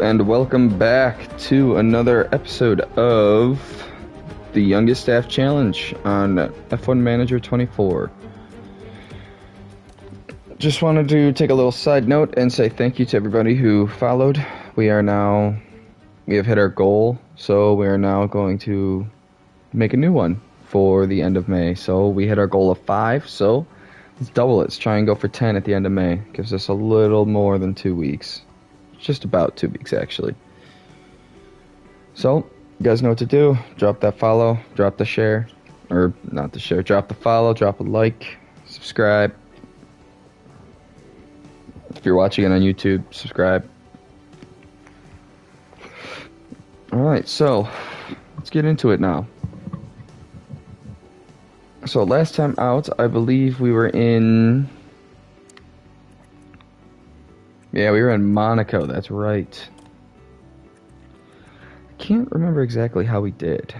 And welcome back to another episode of the Youngest Staff Challenge on F1 Manager 24. Just wanted to take a little side note and say thank you to everybody who followed. We have hit our goal, so we are now going to make a new one for the end of May. So we hit our goal of 5, so let's double it. Let's try and go for 10 at the end of May. Gives us a little more than 2 weeks. Just about 2 weeks, actually. So, you guys know what to do. Drop that follow, drop the share, or not the share, drop the follow, drop a like, subscribe. If you're watching it on YouTube, subscribe. Alright, so, let's get into it now. So, last time out, I believe we were in... Yeah, we were in Monaco, that's right. I can't remember exactly how we did.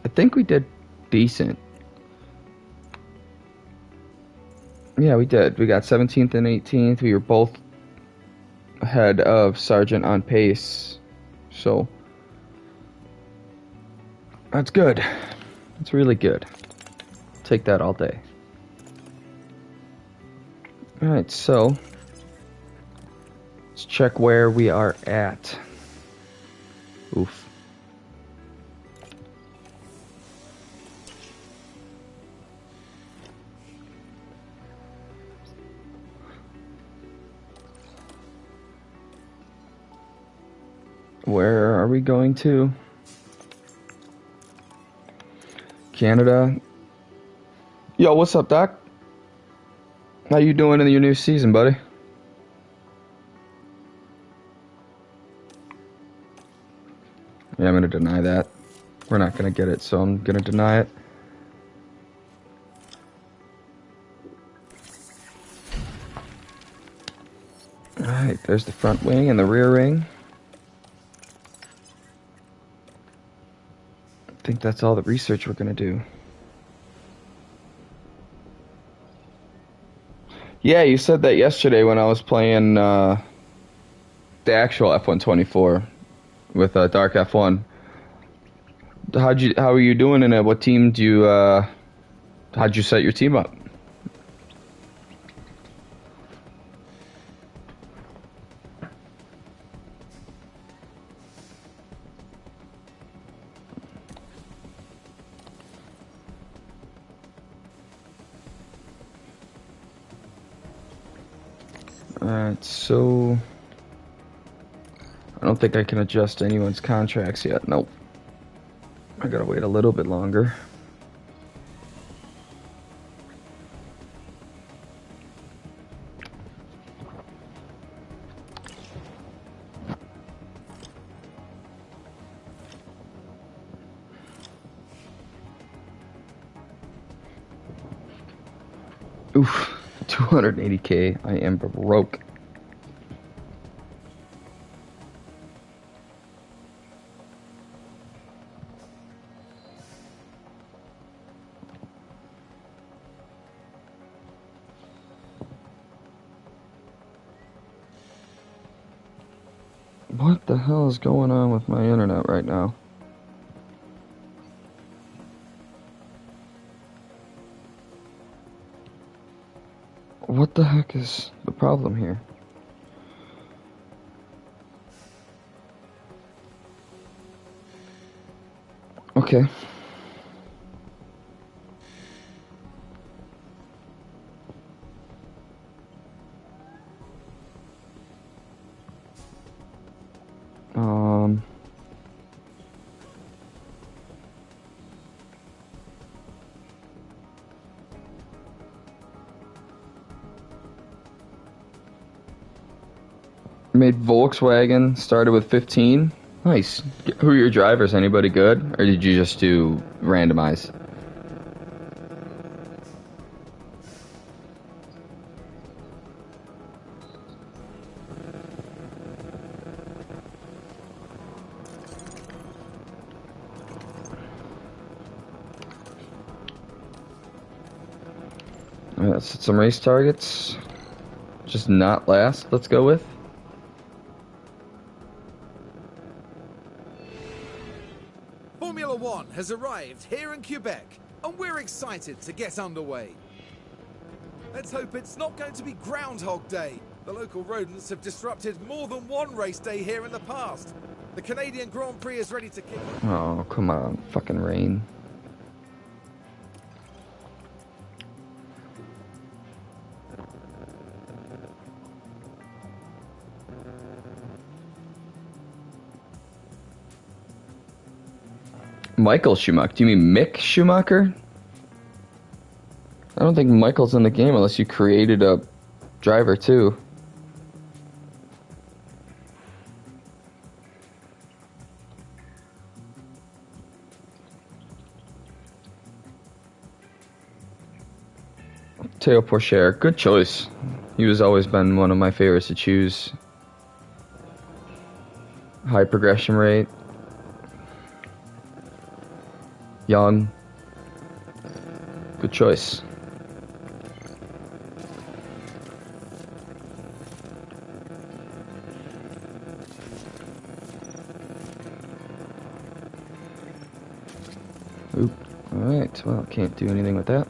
I think we did decent. Yeah, we did. We got 17th and 18th. We were both ahead of Sargent on pace. So, that's good. That's really good. Take that all day. Alright, so let's check where we are at. Oof. Where are we going to? Canada. Yo, what's up, Doc? How you doing in your new season, buddy? Yeah, I'm gonna deny that. We're not gonna get it, so I'm gonna deny it. Alright, there's the front wing and the rear wing. I think that's all the research we're gonna do. Yeah, you said that yesterday when I was playing the actual F124 with Dark F1. How are you doing in it? What team do you how'd you set your team up? Alright, so I don't think I can adjust anyone's contracts yet. Nope. I gotta wait a little bit longer. Oof, 280K. I am broke. What the hell is going on with my internet right now? What the heck is the problem here? Okay. Made Volkswagen, started with 15. Nice. Who are your drivers? Anybody good? Or did you just do randomize? Let's set some race targets. Just not last, let's go with. Formula One has arrived here in Quebec, and we're excited to get underway. Let's hope it's not going to be Groundhog Day. The local rodents have disrupted more than one race day here in the past. The Canadian Grand Prix is ready to kick off. Oh, come on. Fucking rain. Michael Schumacher. Do you mean Mick Schumacher? I don't think Michael's in the game unless you created a driver too. Teo Porcher, good choice. He was always been one of my favorites to choose. High progression rate. Young. Good choice. Oop. Alright, well, can't do anything with that.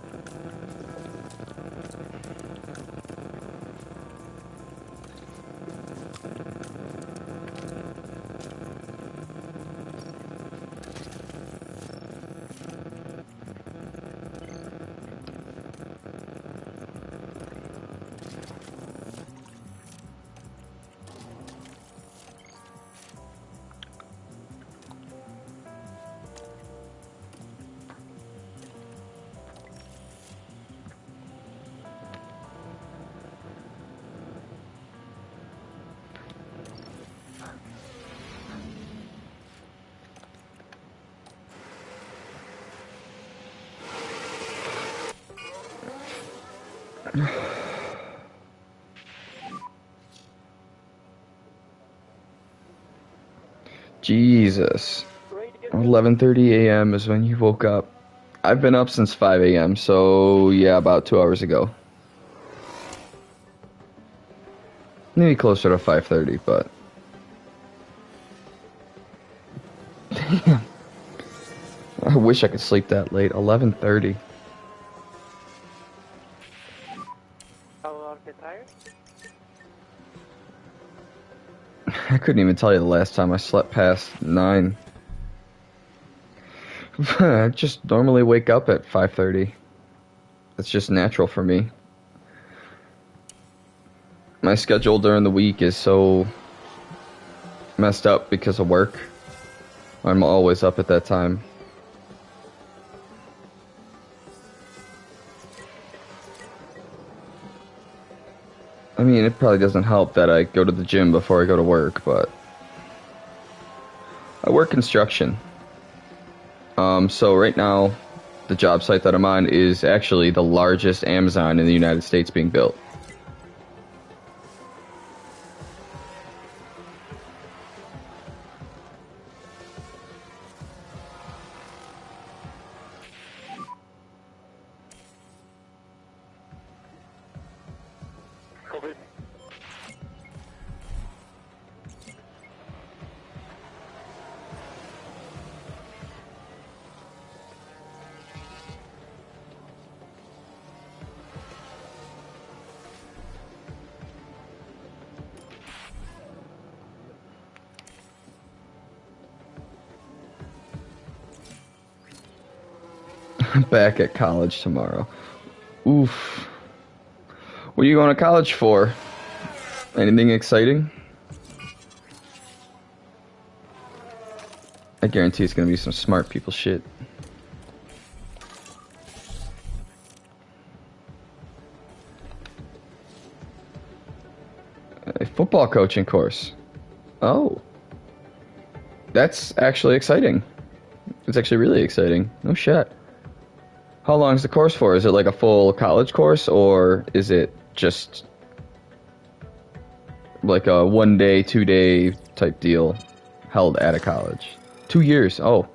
Jesus. 11:30 a.m. is when you woke up. I've been up since 5 a.m., so yeah, about 2 hours ago. Maybe closer to 5:30, but... Damn. I wish I could sleep that late. 11:30. I couldn't even tell you the last time I slept past 9. I just normally wake up at 5:30. That's just natural for me. My schedule during the week is so messed up because of work. I'm always up at that time. I mean, it probably doesn't help that I go to the gym before I go to work, but I work construction. So right now, the job site that I'm on is actually the largest Amazon in the United States being built. Back at college tomorrow. Oof. What are you going to college for? Anything exciting? I guarantee it's going to be some smart people shit. A football coaching course. Oh. That's actually exciting. It's actually really exciting. No shit. How long is the course for? Is it like a full college course, or is it just like a 1 day, 2 day type deal held at a college? 2 years. Oh.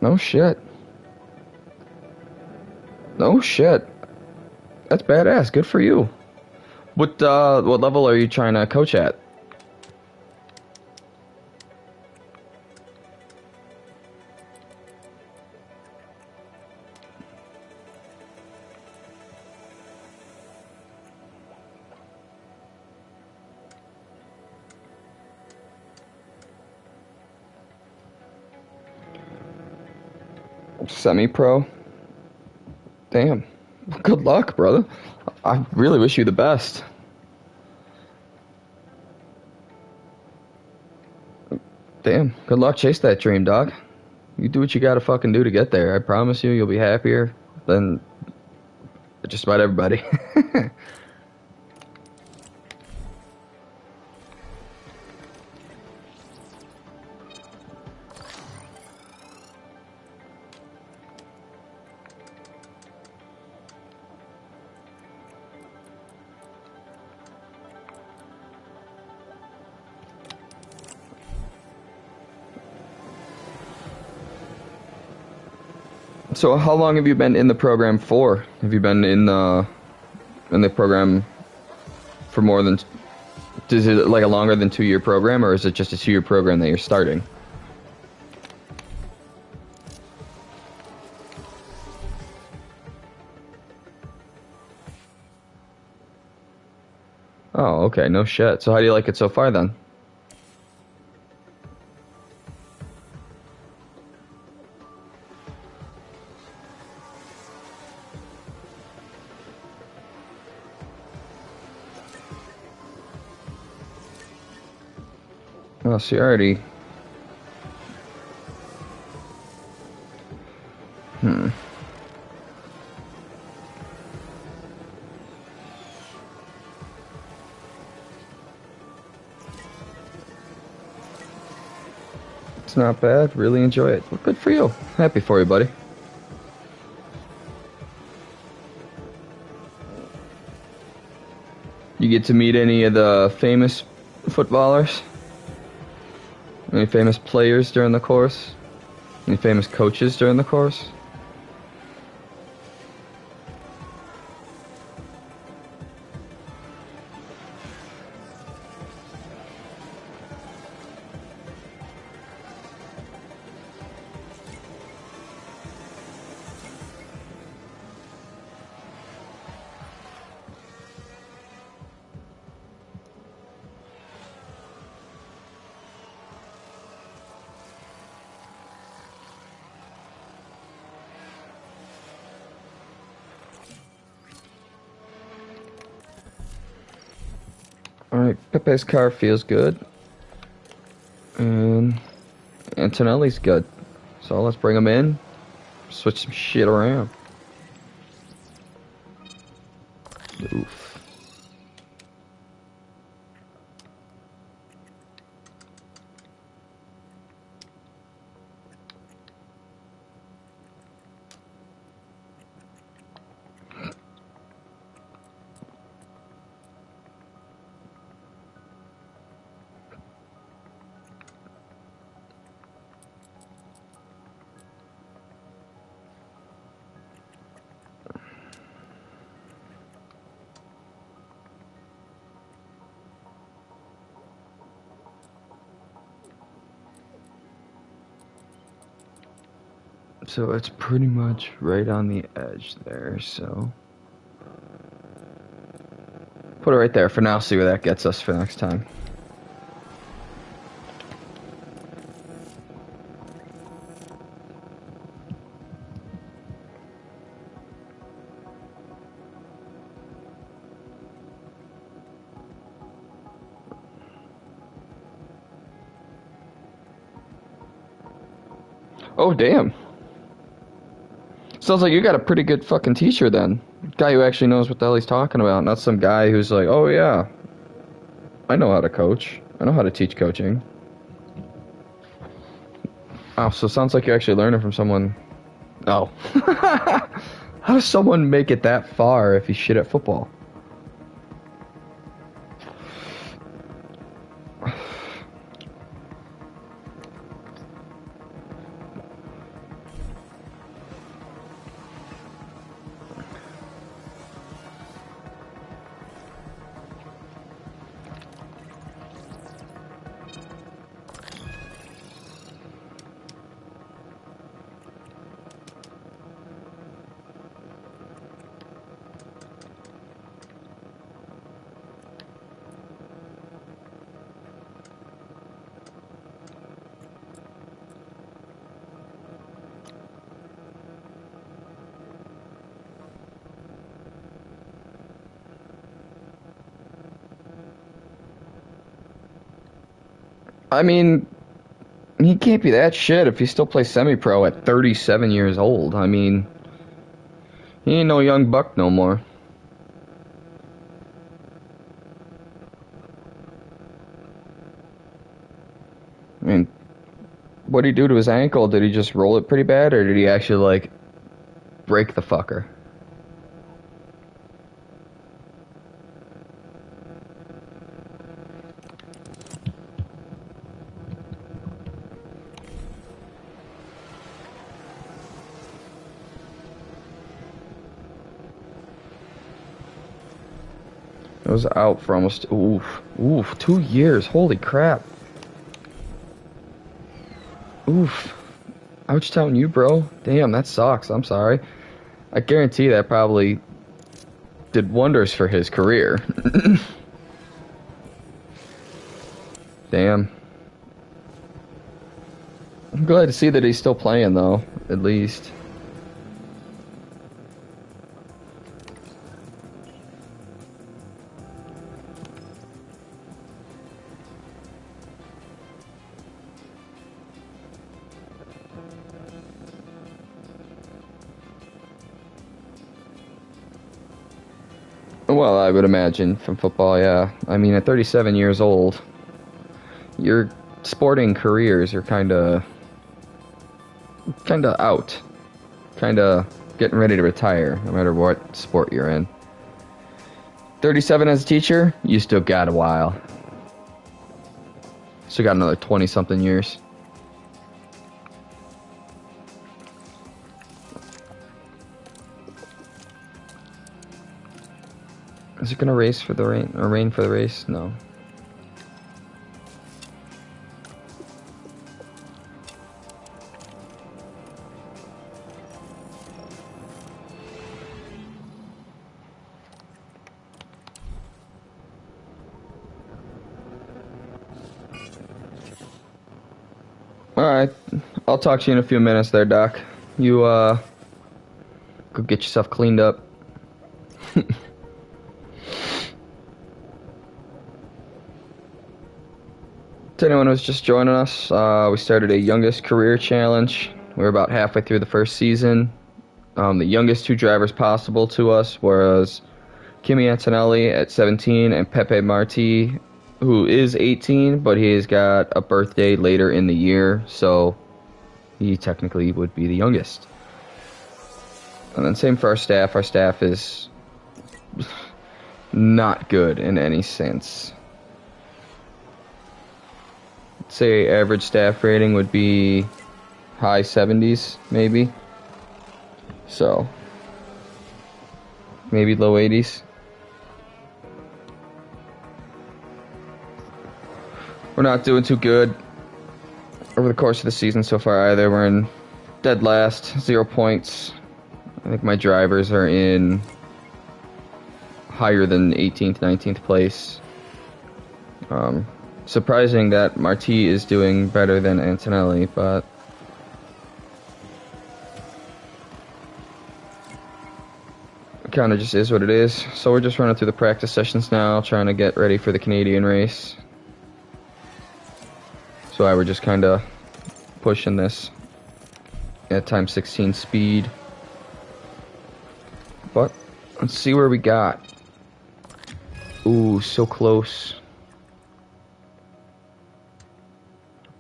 No shit. No shit. That's badass. Good for you. What level are you trying to coach at? Semi-pro? Damn. Good luck, brother. I really wish you the best. Damn. Good luck. Chase that dream, dog. You do what you gotta fucking do to get there. I promise you, you'll be happier than just about everybody. So how long have you been in the program for? Have you been in the program for more than... Is it like a longer than 2-year program, or is it just a 2-year program that you're starting? Oh, okay, no shit. So how do you like it so far then? Oh, so you already... It's not bad. Really enjoy it. Well, good for you. Happy for you, buddy. You get to meet any of the famous footballers? Any famous players during the course? Any famous coaches during the course? Alright, Pepe's car feels good. And Antonelli's good. So let's bring him in. Switch some shit around. Oof. So it's pretty much right on the edge there, so... Put it right there for now, see where that gets us for next time. Oh, damn. Sounds like you got a pretty good fucking teacher then. Guy who actually knows what the hell he's talking about, not some guy who's like, oh yeah, I know how to coach. I know how to teach coaching. Oh, so it sounds like you're actually learning from someone. Oh. How does someone make it that far if he's shit at football? I mean, he can't be that shit if he still plays semi-pro at 37 years old. I mean, he ain't no young buck no more. I mean, what did he do to his ankle? Did he just roll it pretty bad, or did he actually, like, break the fucker? It was out for almost, oof, 2 years. Holy crap. Oof. Ouch telling you, bro. Damn, that sucks. I'm sorry. I guarantee that probably did wonders for his career. Damn. I'm glad to see that he's still playing, though, at least. Well, I would imagine from football, yeah. I mean, at 37 years old, your sporting careers are kinda out. Kinda getting ready to retire, no matter what sport you're in. 37 as a teacher, you still got a while. Still got another 20-something years. Is it gonna race for the rain, or rain for the race? No. Alright, I'll talk to you in a few minutes there, Doc. You, go get yourself cleaned up. To anyone who's just joining us, we started a youngest career challenge. We're about halfway through the first season. The youngest two drivers possible to us was Kimi Antonelli at 17 and Pepe Marti, who is 18, but he's got a birthday later in the year, so he technically would be the youngest. And then same for our staff. Our staff is not good in any sense. Say average staff rating would be high 70s, maybe. So, maybe low 80s. We're not doing too good over the course of the season so far either. We're in dead last, 0 points. I think my drivers are in higher than 18th, 19th place. Surprising that Marti is doing better than Antonelli, but it kind of just is what it is. So we're just running through the practice sessions now, trying to get ready for the Canadian race. So I were just kind of pushing this at time 16 speed. But let's see where we got. Ooh, so close.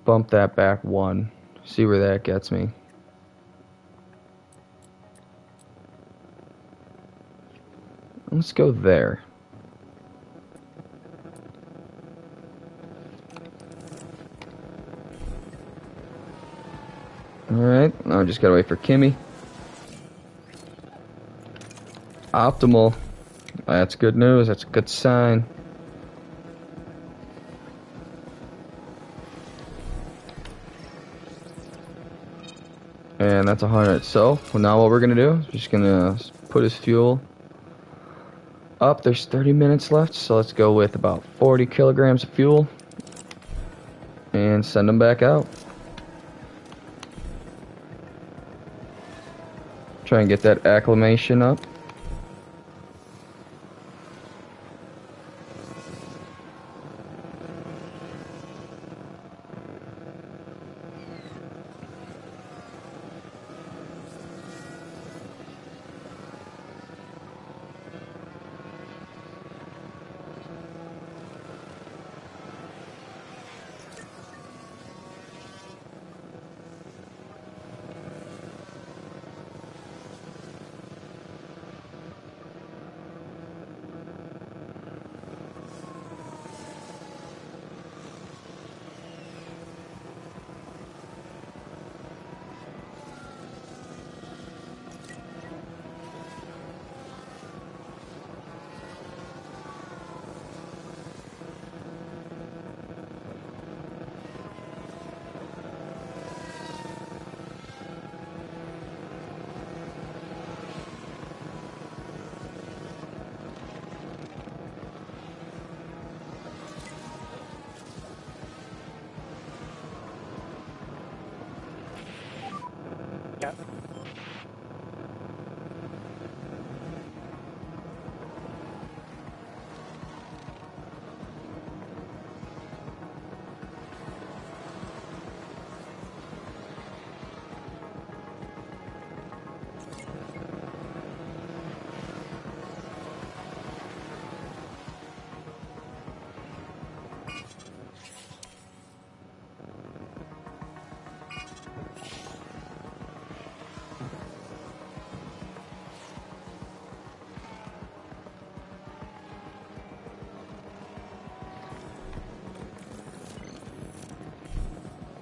Bump that back one. See where that gets me. Let's go there. Alright, now I just gotta wait for Kimmy. Optimal. That's good news. That's a good sign. And that's 100. So, now what we're gonna do is just gonna put his fuel up. There's 30 minutes left, so let's go with about 40 kilograms of fuel and send him back out. Try and get that acclimation up.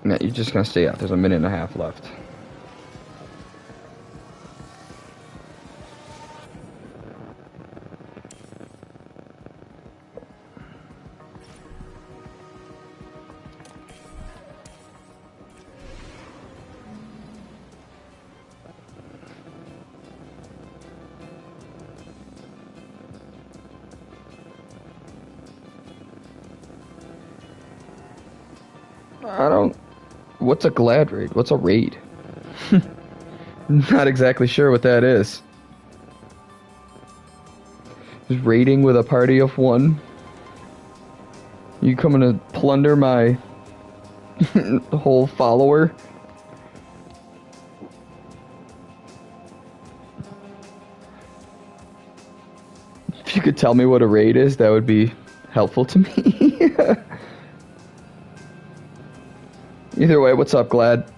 Yeah, you're just gonna stay out. There's a minute and a half left. I don't. What's a glad raid? What's a raid? Not exactly sure what that is. Just raiding with a party of one. You coming to plunder my whole follower? If you could tell me what a raid is, that would be helpful to me. Either way, what's up, Glad?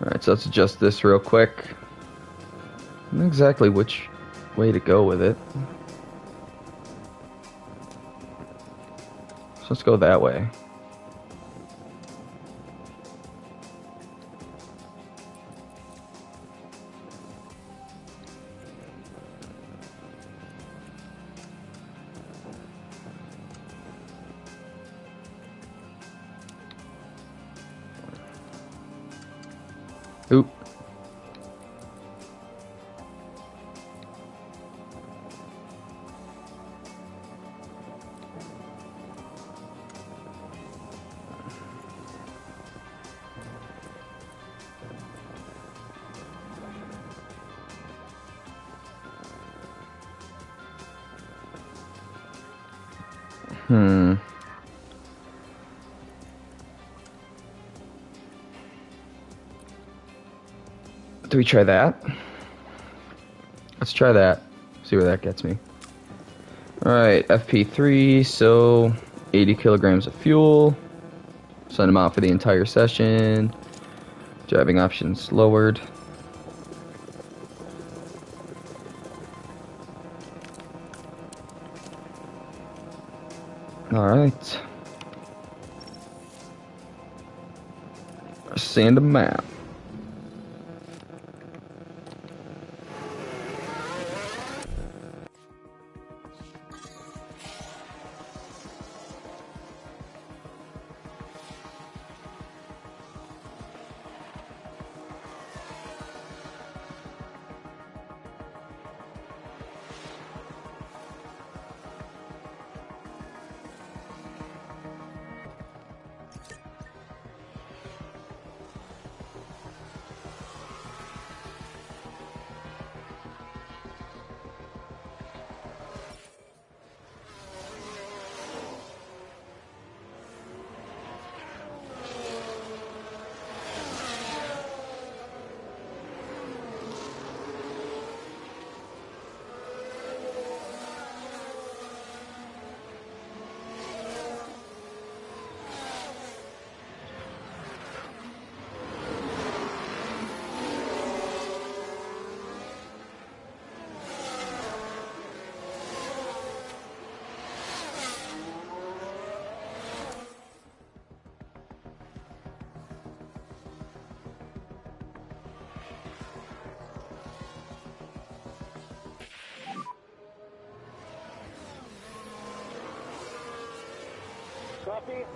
Alright, so let's adjust this real quick. Not exactly which way to go with it. So let's go that way. Oop. Do we try that? Let's try that. See where that gets me. Alright, FP3, so 80 kilograms of fuel. Send them out for the entire session. Driving options lowered. Alright. Send a map. Copy.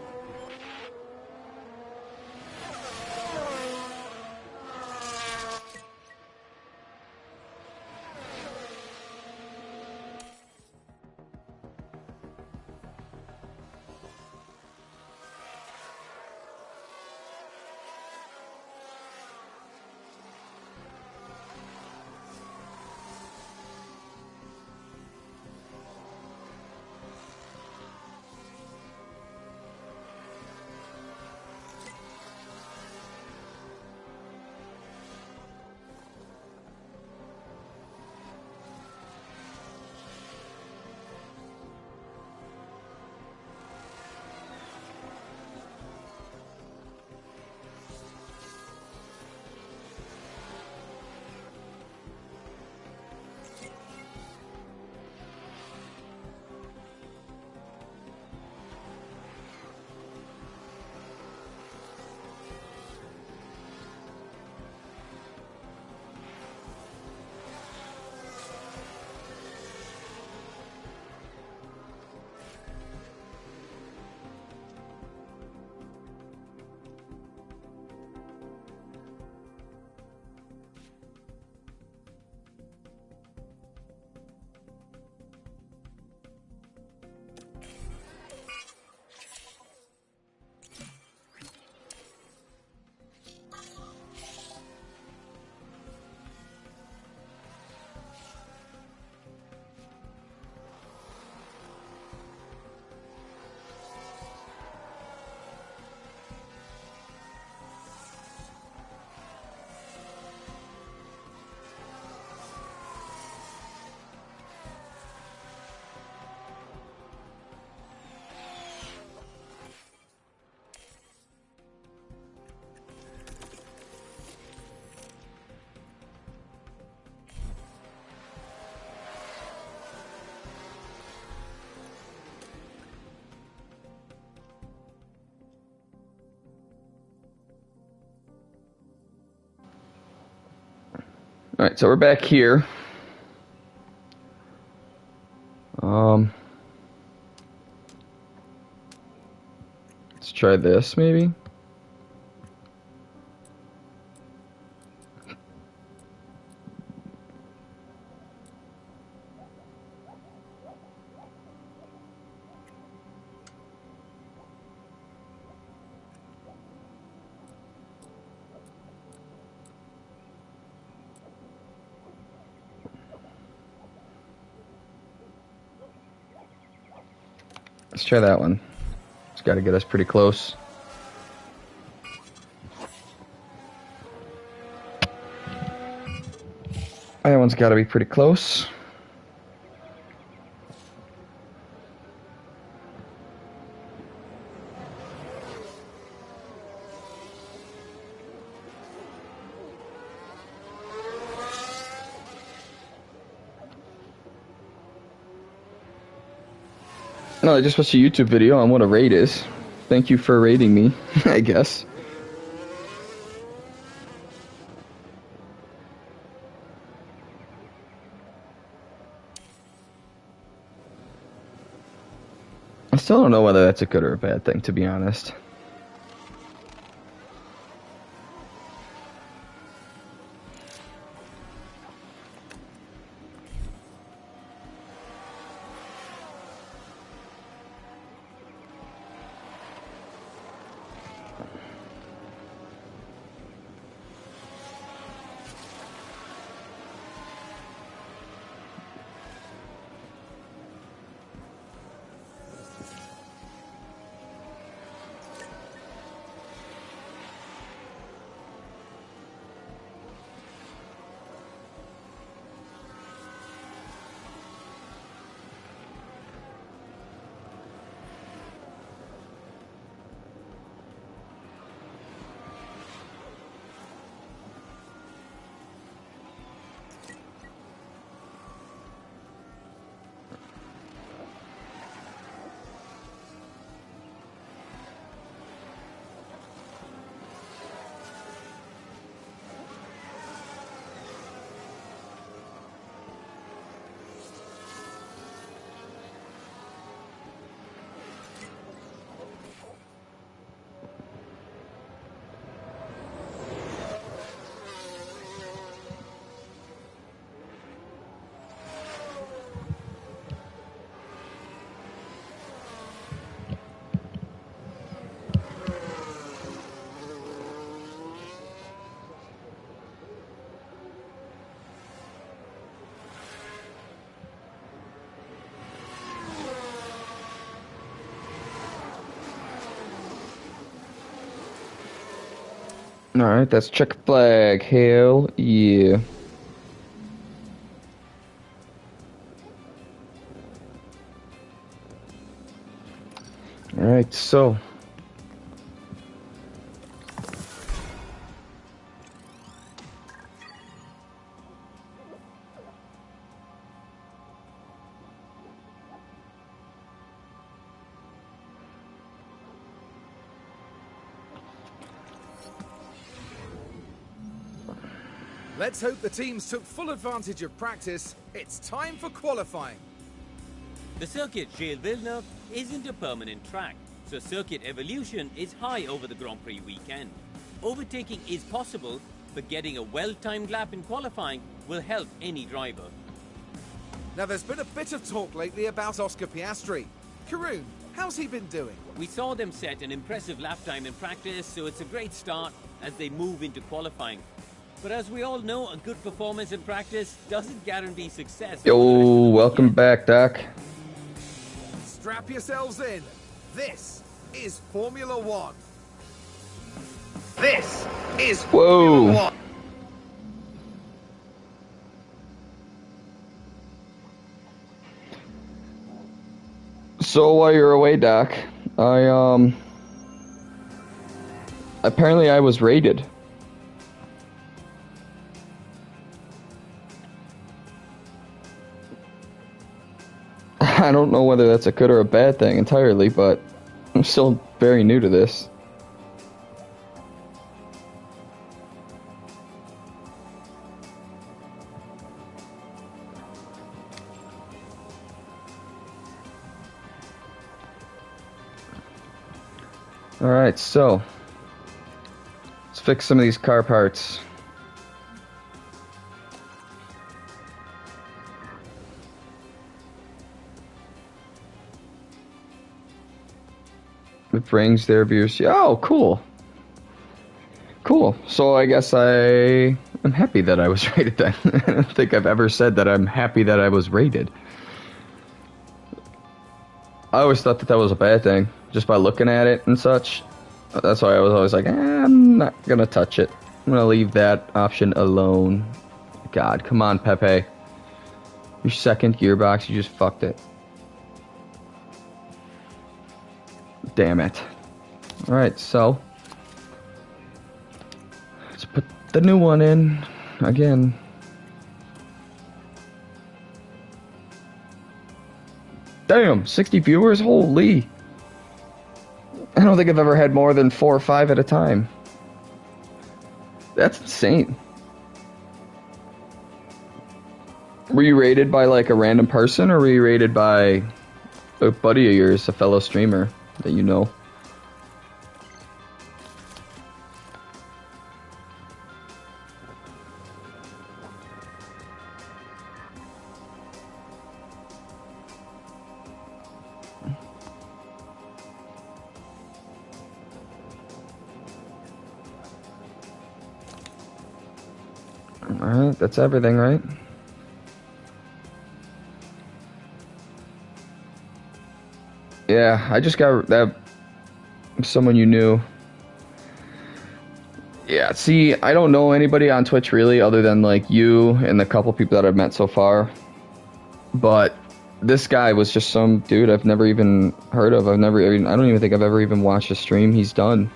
Alright, so we're back here. Let's try this, maybe? Let's try that one. It's got to get us pretty close. That one's got to be pretty close. No, I just watched a YouTube video on what a raid is. Thank you for raiding me, I guess. I still don't know whether that's a good or a bad thing, to be honest. Alright, that's check flag. Hell yeah. Alright, so. Let's hope the teams took full advantage of practice. It's time for qualifying. The circuit Gilles Villeneuve isn't a permanent track, so circuit evolution is high over the Grand Prix weekend. Overtaking is possible, but getting a well-timed lap in qualifying will help any driver. Now there's been a bit of talk lately about Oscar Piastri. Karun, how's he been doing? We saw them set an impressive lap time in practice, so it's a great start as they move into qualifying. But as we all know, a good performance in practice doesn't guarantee success. Yo, welcome back, Doc. Strap yourselves in. This is Formula One. This is Formula One. So while you're away, Doc, apparently I was raided. I don't know whether that's a good or a bad thing entirely, but I'm still very new to this. Alright, so let's fix some of these car parts. It brings their viewers. Oh, cool. Cool. So I guess I'm happy that I was rated then. I don't think I've ever said that I'm happy that I was rated. I always thought that that was a bad thing, just by looking at it and such. That's why I was always like, I'm not gonna touch it. I'm gonna leave that option alone. God, come on, Pepe. Your second gearbox, you just fucked it. Damn it. Alright, so let's put the new one in again. Damn, 60 viewers? Holy. I don't think I've ever had more than 4 or 5 at a time. That's insane. Were you rated by like a random person, or were you rated by a buddy of yours, a fellow streamer that you know? Alright, that's everything, right? Yeah, I just got that. Someone you knew. Yeah, see, I don't know anybody on Twitch really other than like you and the couple people that I've met so far. But this guy was just some dude I've never even heard of. I don't even think I've ever even watched a stream he's done.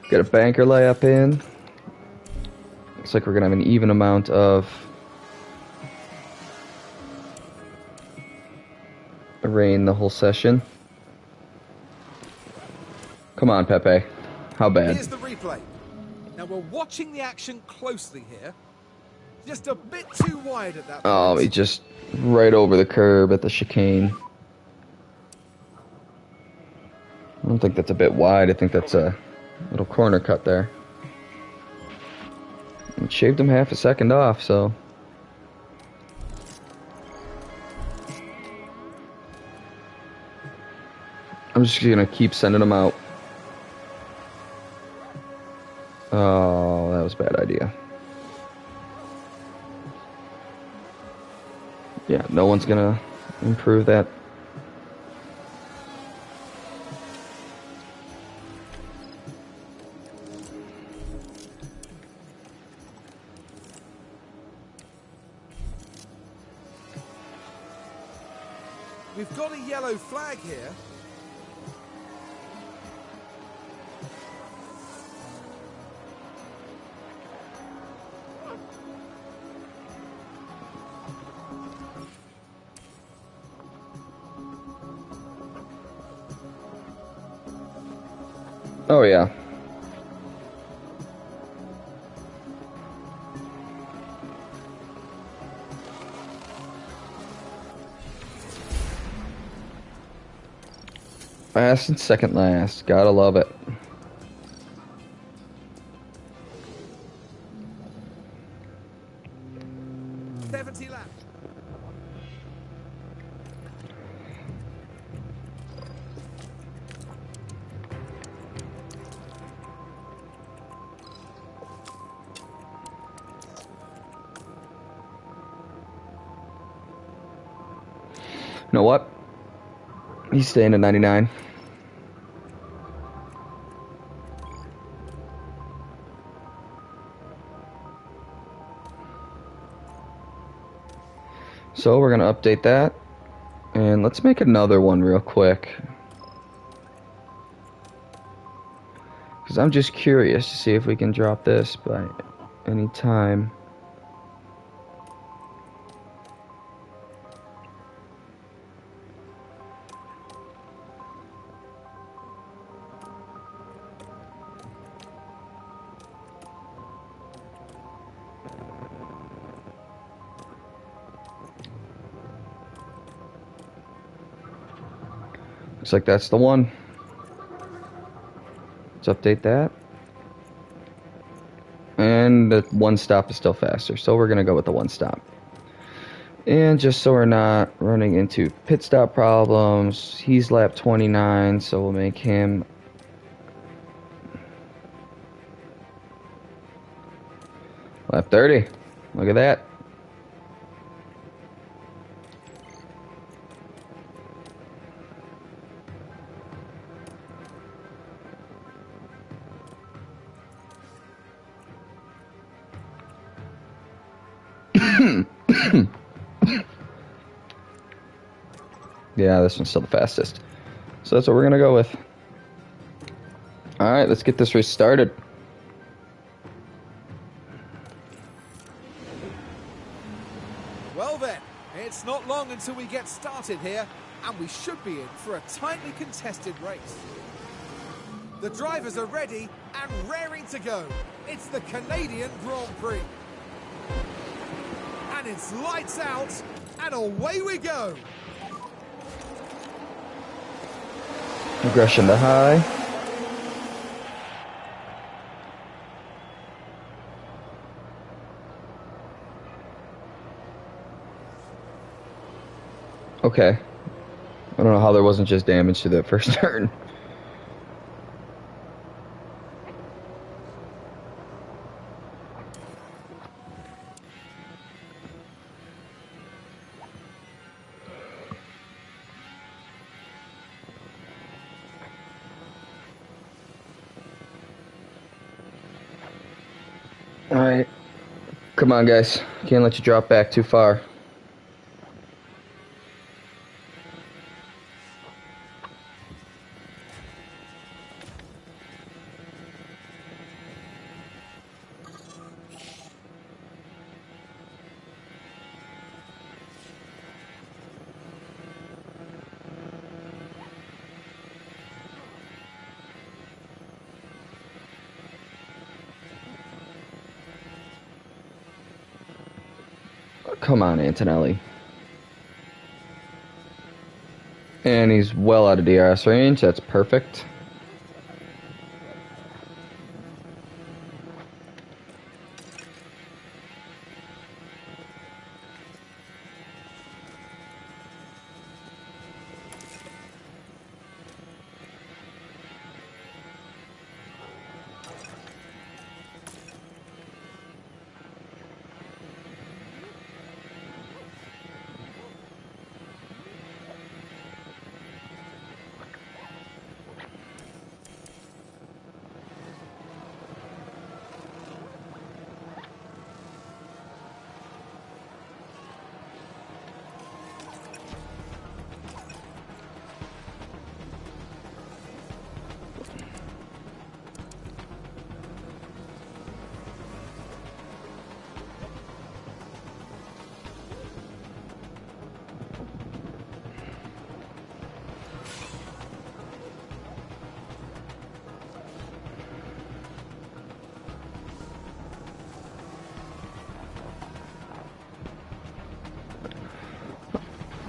Get a banker layup in. Looks like we're gonna have an even amount of rain the whole session. Come on, Pepe. How bad? Here's the replay. Now we're watching the action closely here. Just a bit too wide at that point. Oh, he just right over the curb at the chicane. I don't think that's a bit wide. I think that's a little corner cut there. It shaved him half a second off, so. I'm just gonna keep sending him out. Oh, that was a bad idea. Yeah, no one's gonna improve that. We've got a yellow flag here. Oh yeah. Fast and second last. Gotta love it. Laps. You know what? He's staying at 99. So we're gonna update that, and let's make another one real quick. Because I'm just curious to see if we can drop this by any time. Looks like that's the one. Let's update that. And the one stop is still faster, so we're gonna go with the one stop. And just so we're not running into pit stop problems, he's lap 29, so we'll make him lap 30. Look at that. Yeah, this one's still the fastest. So that's what we're gonna go with. Alright, let's get this race started. Well then, it's not long until we get started here, and we should be in for a tightly contested race. The drivers are ready and raring to go. It's the Canadian Grand Prix. And it's lights out, and away we go. Aggression to high. Okay. I don't know how there wasn't just damage to that first turn. Alright. Come on, guys. Can't let you drop back too far. Come on, Antonelli. And he's well out of DRS range. That's perfect.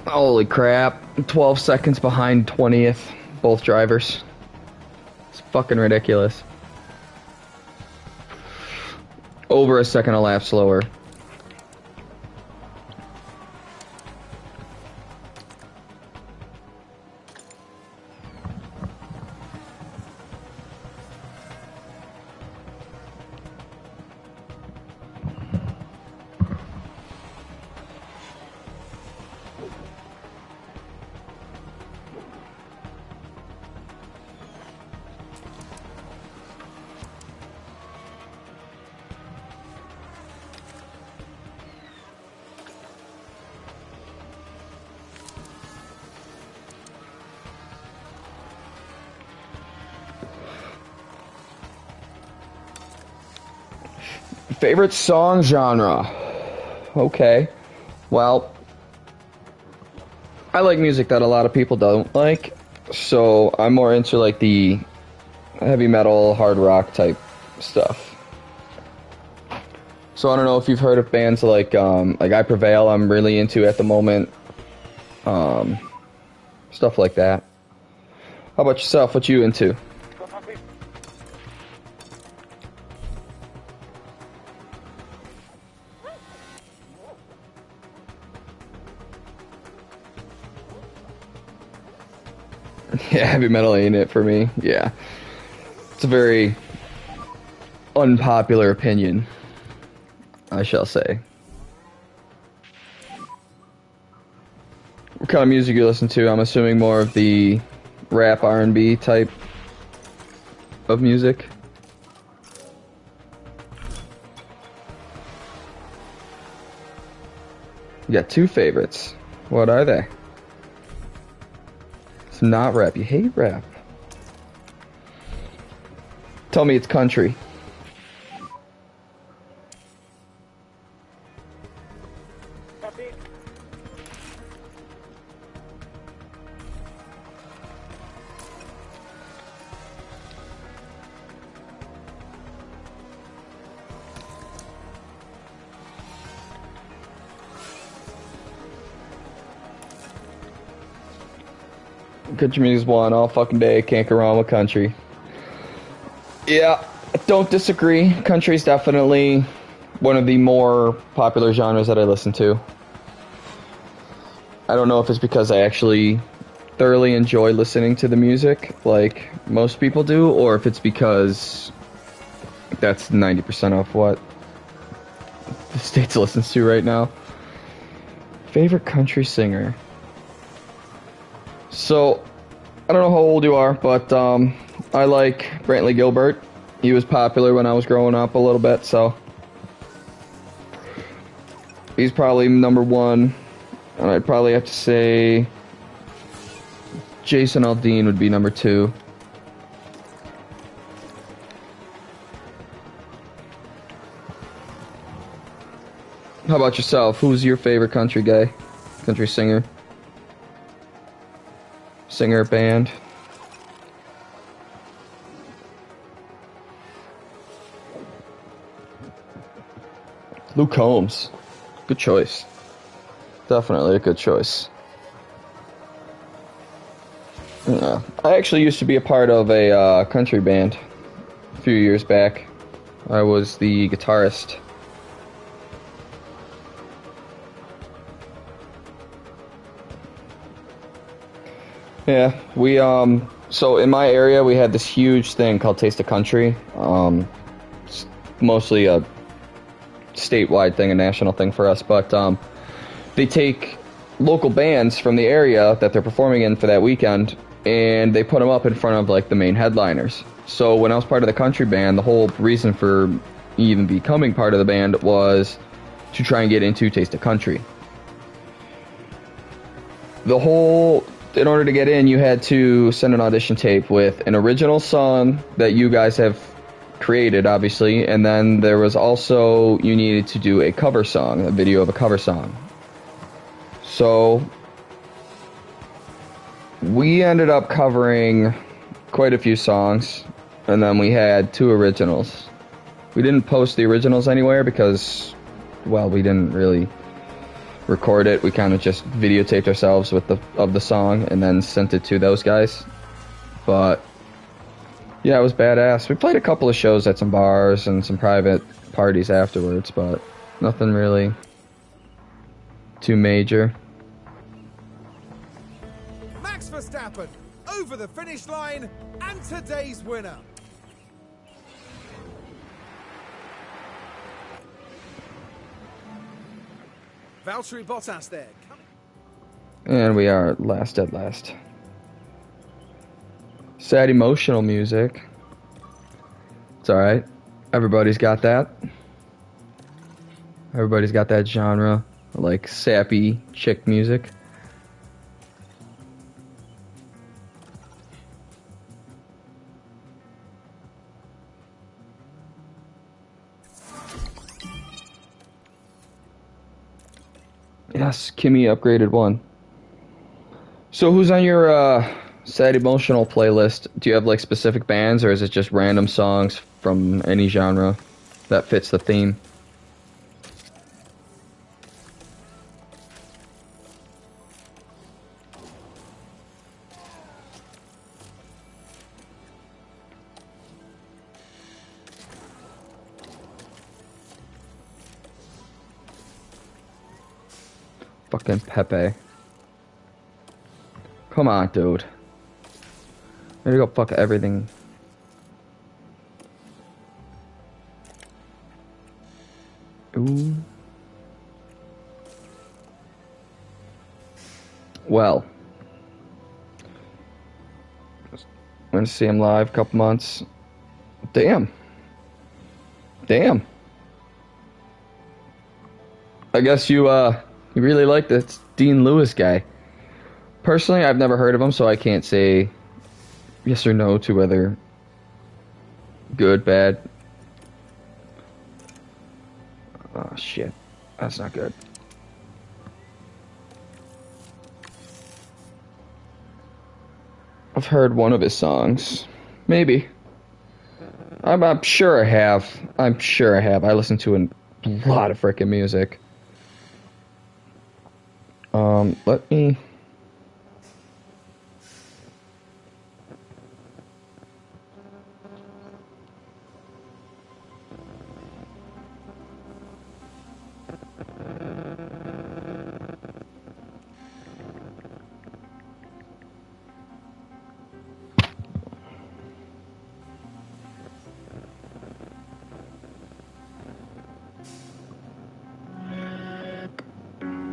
Holy crap. 12 seconds behind 20th, both drivers. It's fucking ridiculous. Over a second a lap slower. Favorite song genre? Okay. Well, I like music that a lot of people don't like, so I'm more into like the heavy metal, hard rock type stuff. So I don't know if you've heard of bands like I Prevail. I'm really into at the moment. Um, Stuff like that. How about yourself? What you into? Copy. Yeah, heavy metal ain't it for me. Yeah, it's a very unpopular opinion, I shall say. What kind of music you listen to? I'm assuming more of the rap R&B type of music. You got two favorites. What are they? It's not rap. You hate rap. Tell me it's country. Copy. Country music's one all fucking day. Can't go wrong with country. Yeah, don't disagree. Country's definitely one of the more popular genres that I listen to. I don't know if it's because I actually thoroughly enjoy listening to the music like most people do, or if it's because that's 90% of what the States listens to right now. Favorite country singer? So, I don't know how old you are, but I like Brantley Gilbert. He was popular when I was growing up a little bit, so he's probably number one. And I'd probably have to say Jason Aldean would be number two. How about yourself? Who's your favorite country guy? Country singer? Singer, band? Luke Combs. Good choice. Definitely a good choice. Yeah. I actually used to be a part of a country band a few years back. I was the guitarist. Yeah, so in my area we had this huge thing called Taste of Country. It's mostly a statewide thing, a national thing for us, but they take local bands from the area that they're performing in for that weekend, and they put them up in front of like the main headliners. So when I was part of the country band, the whole reason for even becoming part of the band was to try and get into Taste of Country. In order to get in, you had to send an audition tape with an original song that you guys have created, obviously, and then there was also, you needed to do a cover song, a video of a cover song. So we ended up covering quite a few songs, and then we had two originals. We didn't post the originals anywhere because, well, we didn't really record it. We kind of just videotaped ourselves with the song and then sent it to those guys. But yeah, it was badass. We played a couple of shows at some bars and some private parties afterwards, but nothing really too major. Max Verstappen over the finish line and today's winner. Valtteri Bottas there. And we are last at last. Sad emotional music. It's alright. Everybody's got that. Everybody's got that genre. Like sappy chick music. Yes, Kimmy upgraded one. So who's on your sad emotional playlist? Do you have like specific bands or is it just random songs from any genre that fits the theme? Fucking Pepe. Come on, dude. There you go, fuck everything. Ooh. Well. Went to see him live a couple months. Damn. Damn. I guess you really like this Dean Lewis guy. Personally, I've never heard of him, so I can't say yes or no to whether good, bad. Oh shit. That's not good. I've heard one of his songs. Maybe. I'm sure I have. I'm sure I have. I listen to a lot of freaking music. Let me...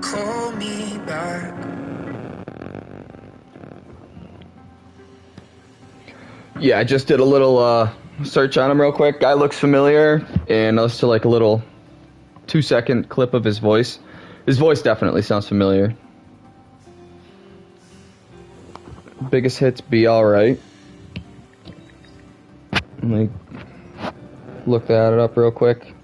Call me back. Yeah, I just did a little search on him real quick. Guy looks familiar, and I listened to like a little 2-second clip of his voice. His voice definitely sounds familiar. Biggest hits, Be Alright. Let me look that up real quick.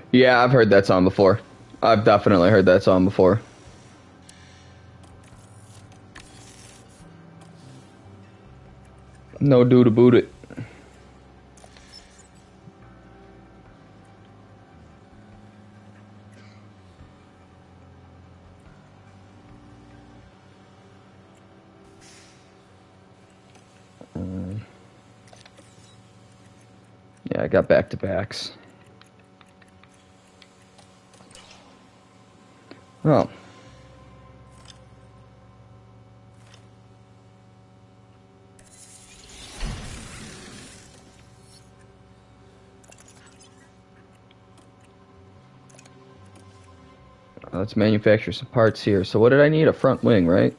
Yeah, I've heard that song before. I've definitely heard that song before. No do to boot it. Yeah, I got back-to-backs. Oh. Let's manufacture some parts here. So what did I need? A front wing, right?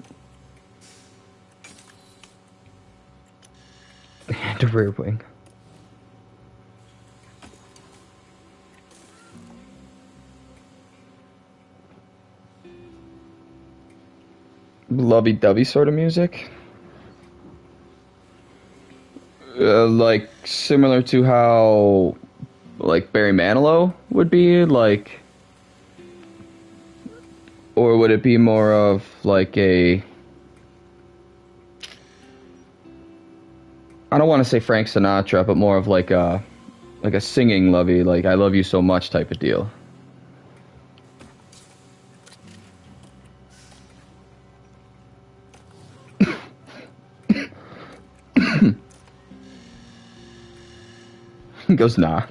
And a rear wing. Lovey-dovey sort of music. Like similar to how like Barry Manilow would be, like, or would it be more of like a, I don't want to say Frank Sinatra, but more of like a singing lovey, like I love you so much type of deal. He goes, nah.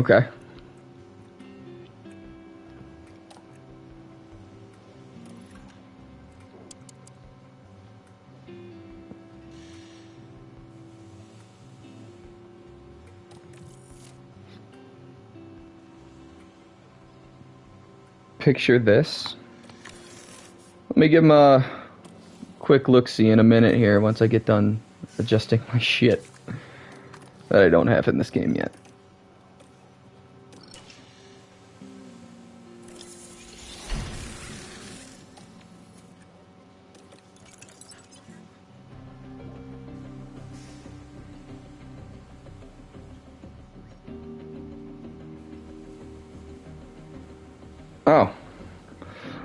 Okay. Picture this. Let me give him a quick look-see in a minute here once I get done adjusting my shit that I don't have in this game yet. Oh,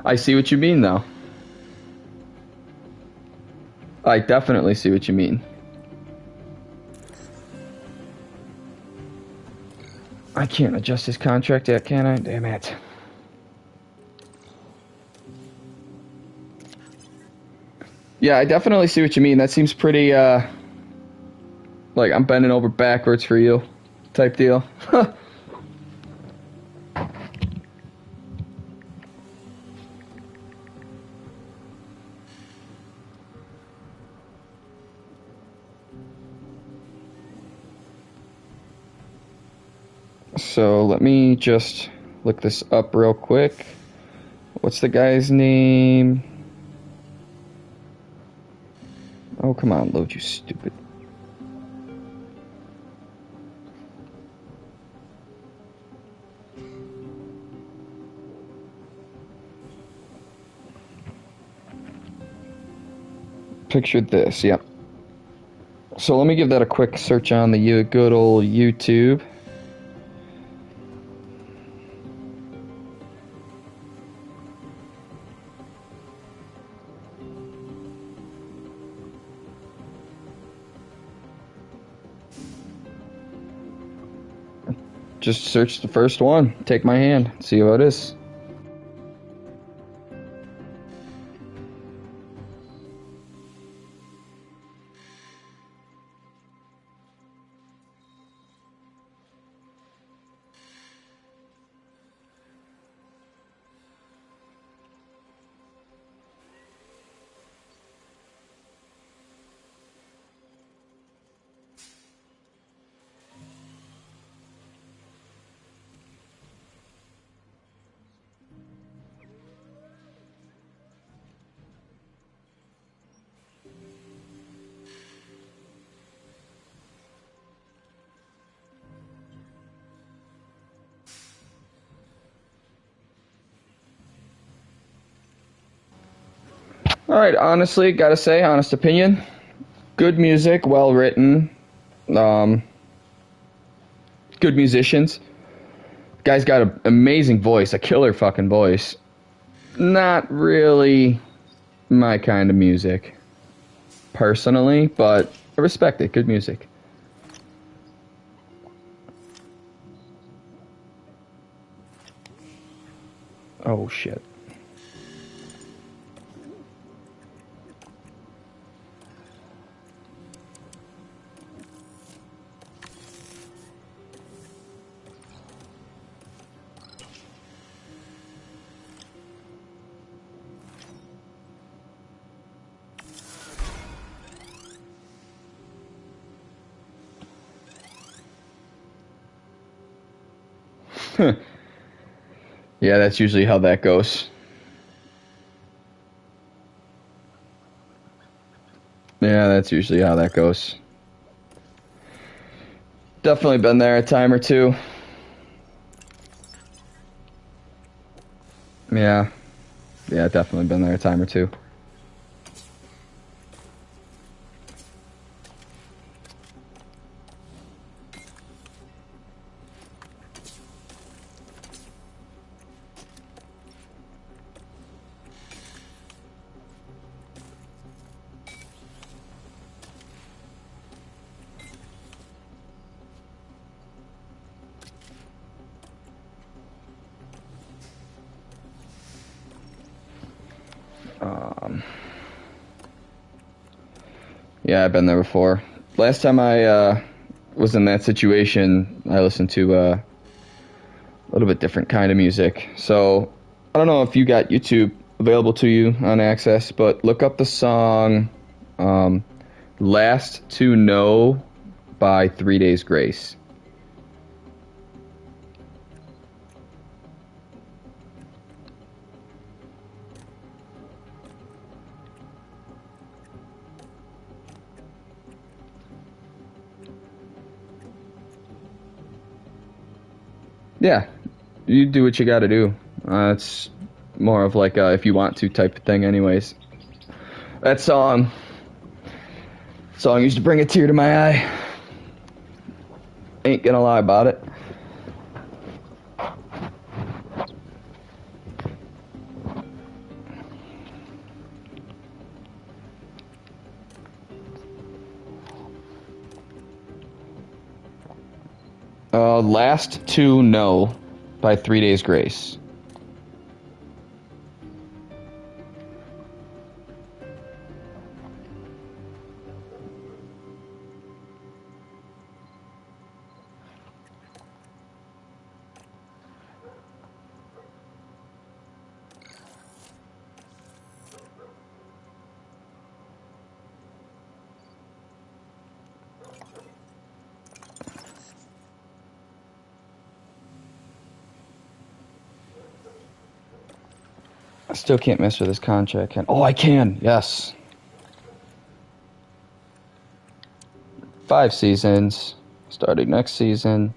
I see what you mean, though. I definitely see what you mean. I can't adjust his contract yet, can I? Damn it. Yeah, I definitely see what you mean. That seems pretty, like I'm bending over backwards for you type deal. So let me just look this up real quick. What's the guy's name? Oh, come on, load, you stupid. Pictured this, yep. So let me give that a quick search on the good old YouTube. Just search the first one. Take my hand. See what it is. Alright, honestly, gotta say, honest opinion. Good music, well written. Good musicians. Guy's got an amazing voice, a killer fucking voice. Not really my kind of music, personally, but I respect it. Good music. Oh, shit. Yeah, that's usually how that goes. Yeah, that's usually how that goes. Definitely been there a time or two. Yeah. Yeah, definitely been there a time or two. Yeah, I've been there before. Last time I was in that situation, I listened to little bit different kind of music. So I don't know if you got YouTube available to you on Access, but look up the song Last to Know by 3 Days Grace. Yeah, you do what you got to do. It's more of like a if you want to type of thing, anyways. That song used to bring a tear to my eye. Ain't gonna lie about it. Last to Know by 3 Days Grace. I still can't mess with this contract. Oh, I can. Yes. 5 seasons. Starting next season.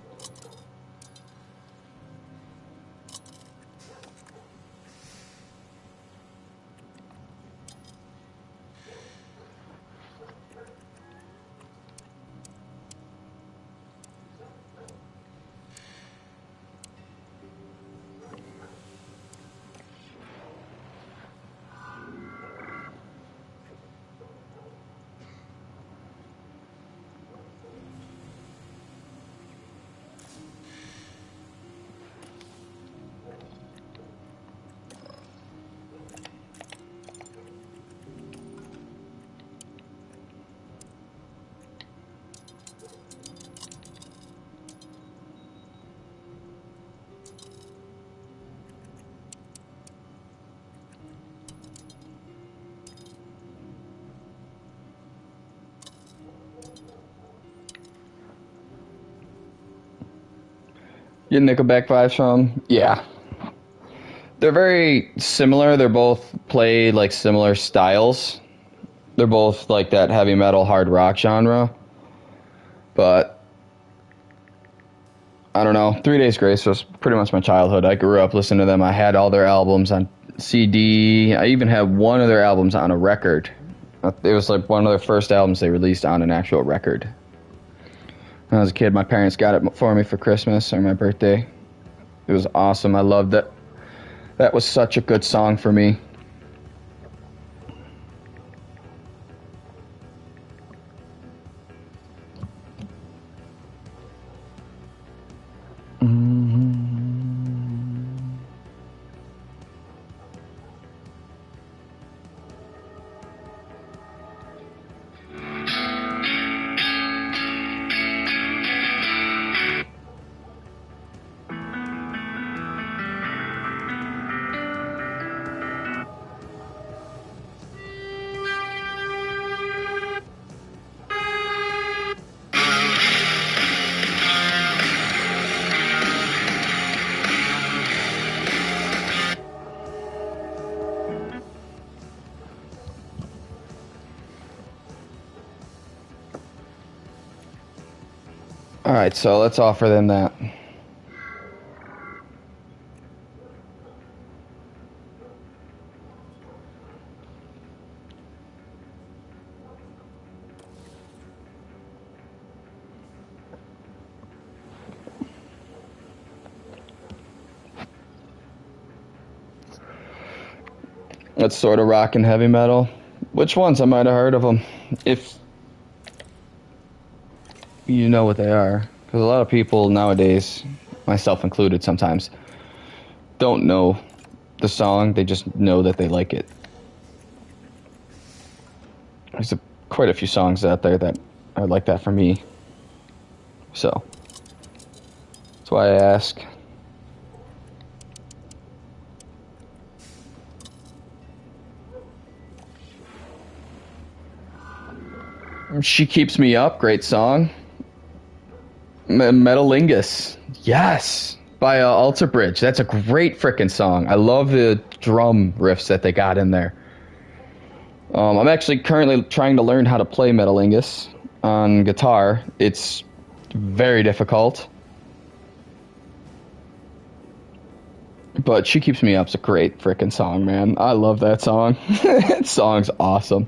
Your Nickelback vibes from? Yeah. They're very similar. They're both play like similar styles. They're both like that heavy metal, hard rock genre. But I don't know. 3 Days Grace was pretty much my childhood. I grew up listening to them. I had all their albums on CD. I even had one of their albums on a record. It was like one of their first albums they released on an actual record. When I was a kid, my parents got it for me for Christmas or my birthday. It was awesome. I loved it. That was such a good song for me. Alright, so let's offer them that. That's sort of rock and heavy metal. Which ones? I might have heard of them. If you know what they are. Because a lot of people nowadays, myself included sometimes, don't know the song. They just know that they like it. There's quite a few songs out there that are like that for me. So, that's why I ask. She Keeps Me Up, great song. Metalingus, yes, by Alter Bridge. That's a great freaking song. I love the drum riffs that they got in there. I'm actually currently trying to learn how to play Metalingus on guitar. It's very difficult. But She Keeps Me Up's a great freaking song, man. I love that song. That song's awesome.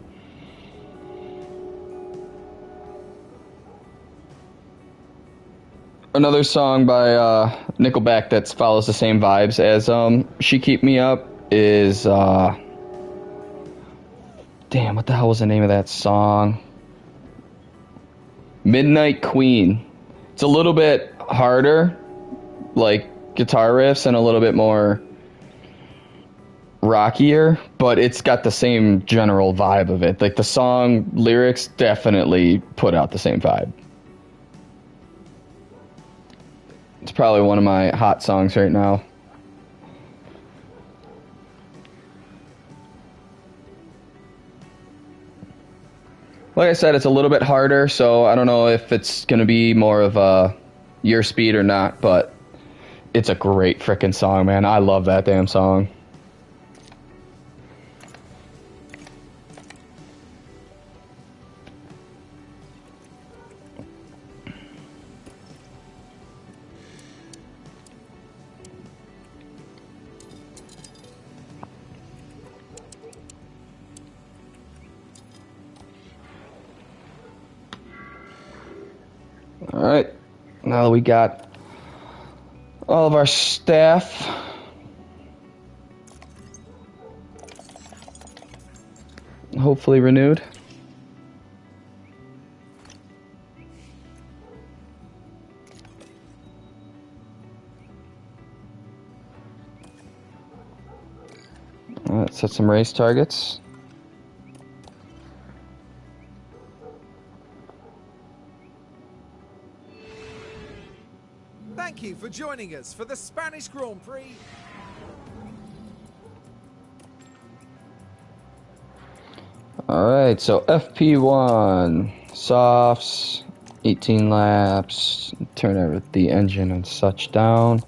Another song by Nickelback that follows the same vibes as She Keep Me Up is damn, what the hell was the name of that song? Midnight Queen. It's a little bit harder, like guitar riffs, and a little bit more rockier, but it's got the same general vibe of it. Like the song lyrics definitely put out the same vibe. It's probably one of my hot songs right now. Like I said, it's a little bit harder, so I don't know if it's going to be more of your speed or not, but it's a great freaking song, man. I love that damn song. Alright, now that we got all of our staff, hopefully renewed. Let's set some race targets. Thank you for joining us for the Spanish Grand Prix. Alright, so FP1, softs, 18 laps, turn the engine and such down.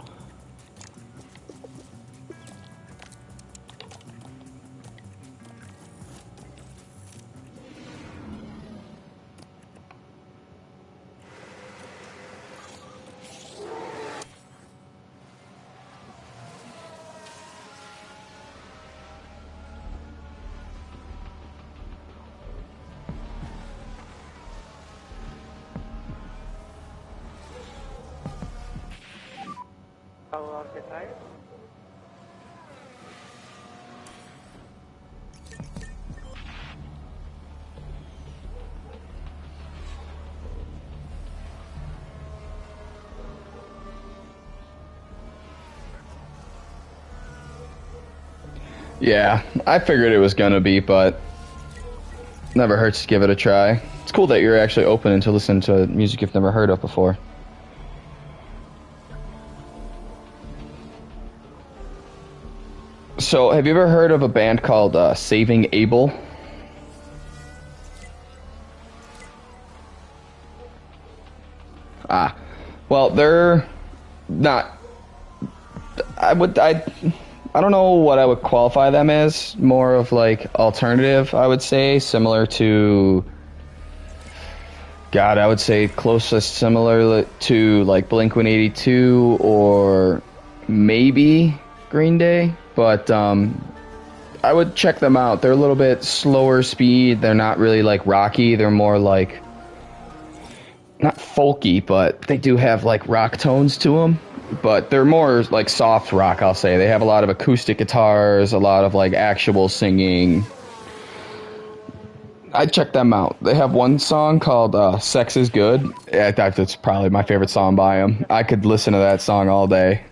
On pt5. Yeah, I figured it was gonna be, but never hurts to give it a try. It's cool that you're actually open to listen to music you've never heard of before. So, have you ever heard of a band called Saving Abel? Ah, well, they're not. I don't know what I would qualify them as. More of like alternative, I would say, similar to. God, I would say closest similar to like Blink-182 or maybe Green Day, but I would check them out. They're a little bit slower speed. They're not really like rocky. They're more like not folky, but they do have like rock tones to them. But they're more like soft rock, I'll say. They have a lot of acoustic guitars, a lot of like actual singing. I'd check them out. They have one song called Sex is Good. Yeah, that's probably my favorite song by them. I could listen to that song all day.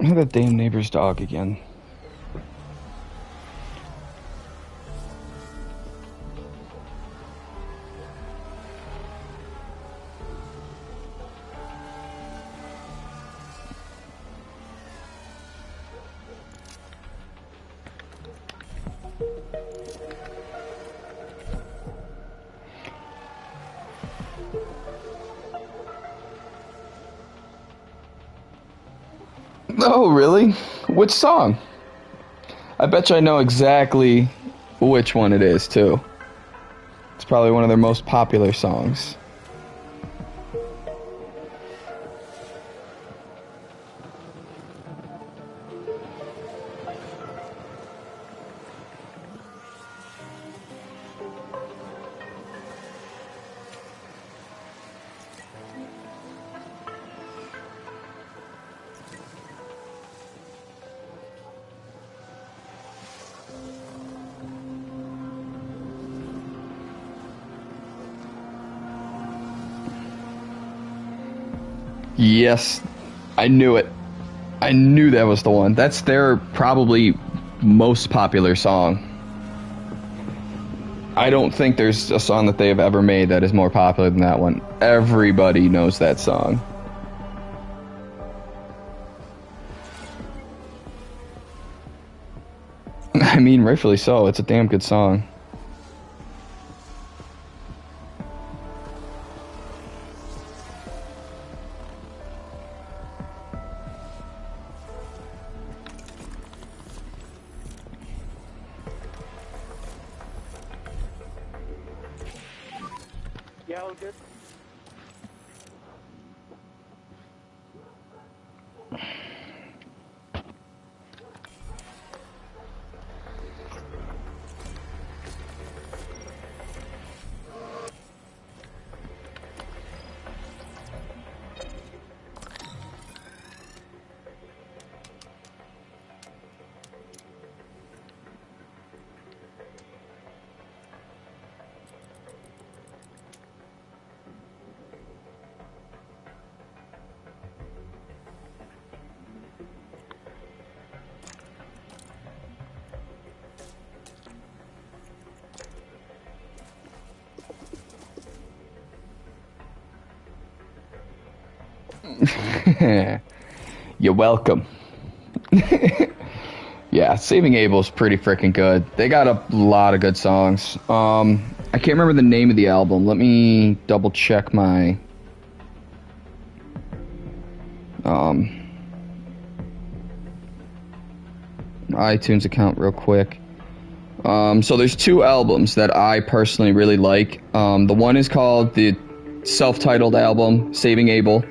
That damn neighbor's dog again. Oh, really? Which song? I bet you I know exactly which one it is, too. It's probably one of their most popular songs. Yes, I knew it. I knew that was the one. That's their probably most popular song. I don't think there's a song that they have ever made that is more popular than that one. Everybody knows that song. I mean, rightfully so. It's a damn good song. Yeah, all good. You're welcome. Yeah, Saving Abel's pretty freaking good. They got a lot of good songs. I can't remember the name of the album. Let me double check my iTunes account real quick. So there's two albums that I personally really like. The one is called the self-titled album, Saving Abel.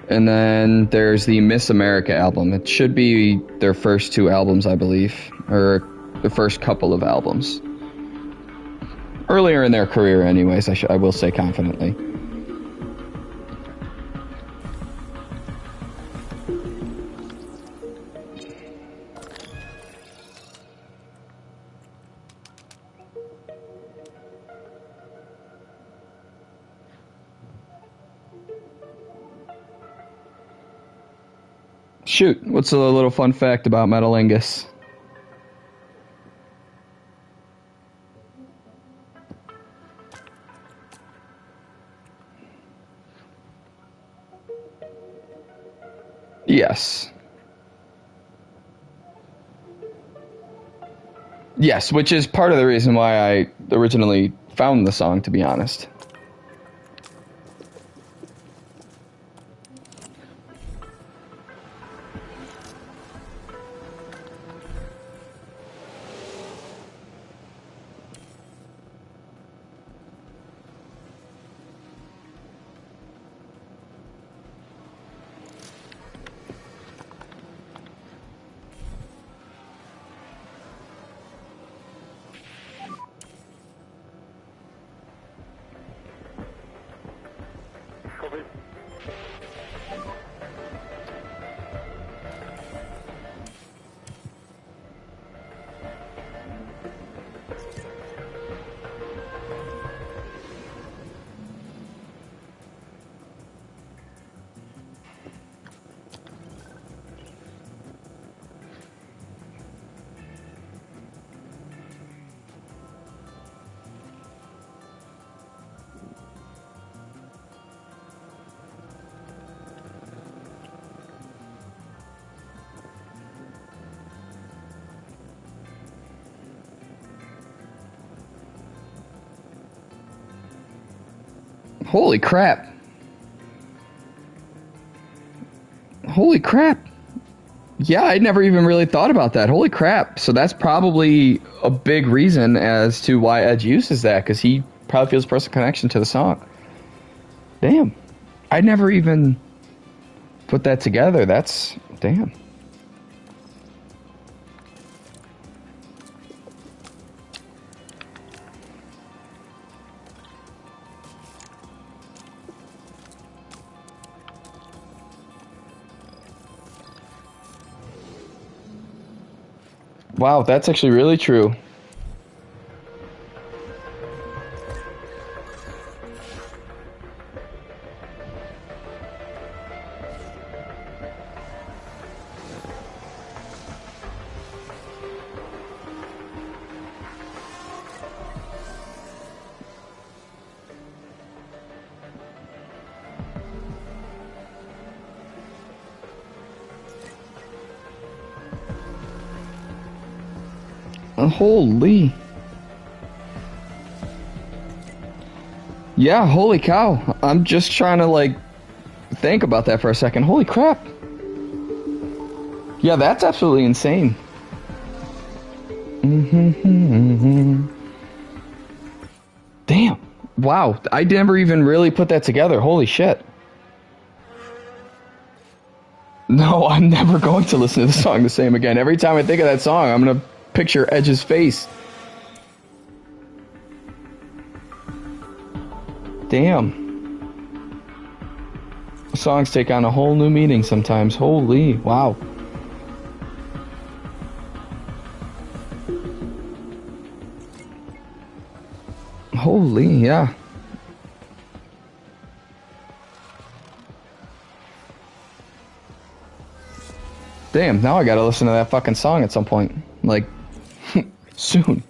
And then there's the Miss America album. It should be their first two albums, I believe. Or the first couple of albums. Earlier in their career, anyways, I will say confidently. Shoot, what's a little fun fact about Metalingus? Yes. Yes, which is part of the reason why I originally found the song, to be honest. Copy. Holy crap. Holy crap. Yeah, I never even really thought about that. Holy crap. So that's probably a big reason as to why Edge uses that, because he probably feels a personal connection to the song. Damn. I never even put that together. That's... damn. Wow, that's actually really true. Holy. Yeah, holy cow. I'm just trying to, like, think about that for a second. Holy crap. Yeah, that's absolutely insane. Damn. Wow. I never even really put that together. Holy shit. No, I'm never going to listen to the song the same again. Every time I think of that song, I'm going to picture Edge's face. Damn. Songs take on a whole new meaning sometimes. Holy, wow. Holy, yeah. Damn, now I gotta listen to that fucking song at some point. Like, soon.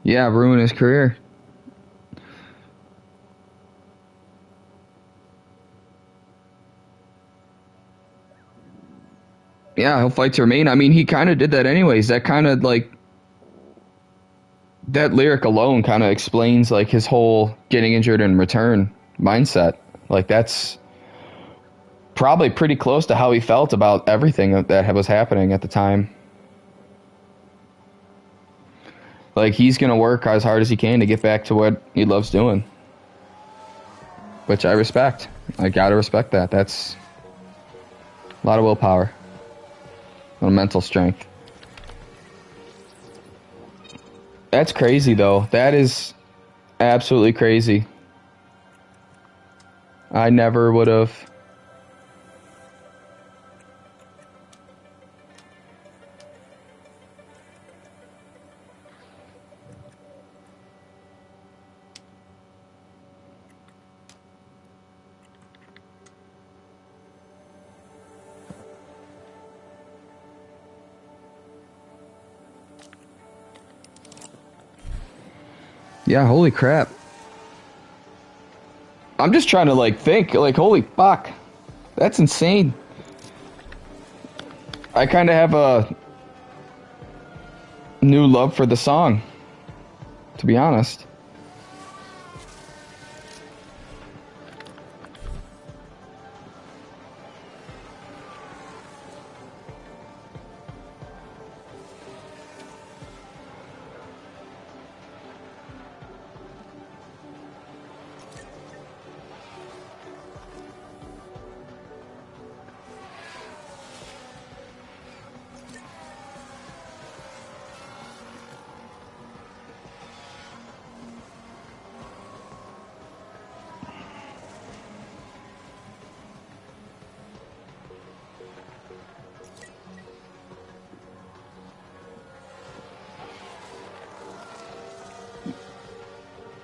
Yeah, ruin his career. Yeah, he'll fight to remain. I mean, he kind of did that anyways. That kind of, like, that lyric alone kind of explains, like, his whole getting injured and return mindset. Like, that's probably pretty close to how he felt about everything that was happening at the time. Like, he's gonna work as hard as he can to get back to what he loves doing. Which I respect. I gotta respect that. That's a lot of willpower. A lot of mental strength. That's crazy, though. That is absolutely crazy. I never would have... Yeah, holy crap. I'm just trying to, like, think, like, holy fuck. That's insane. I kind of have a new love for the song, to be honest.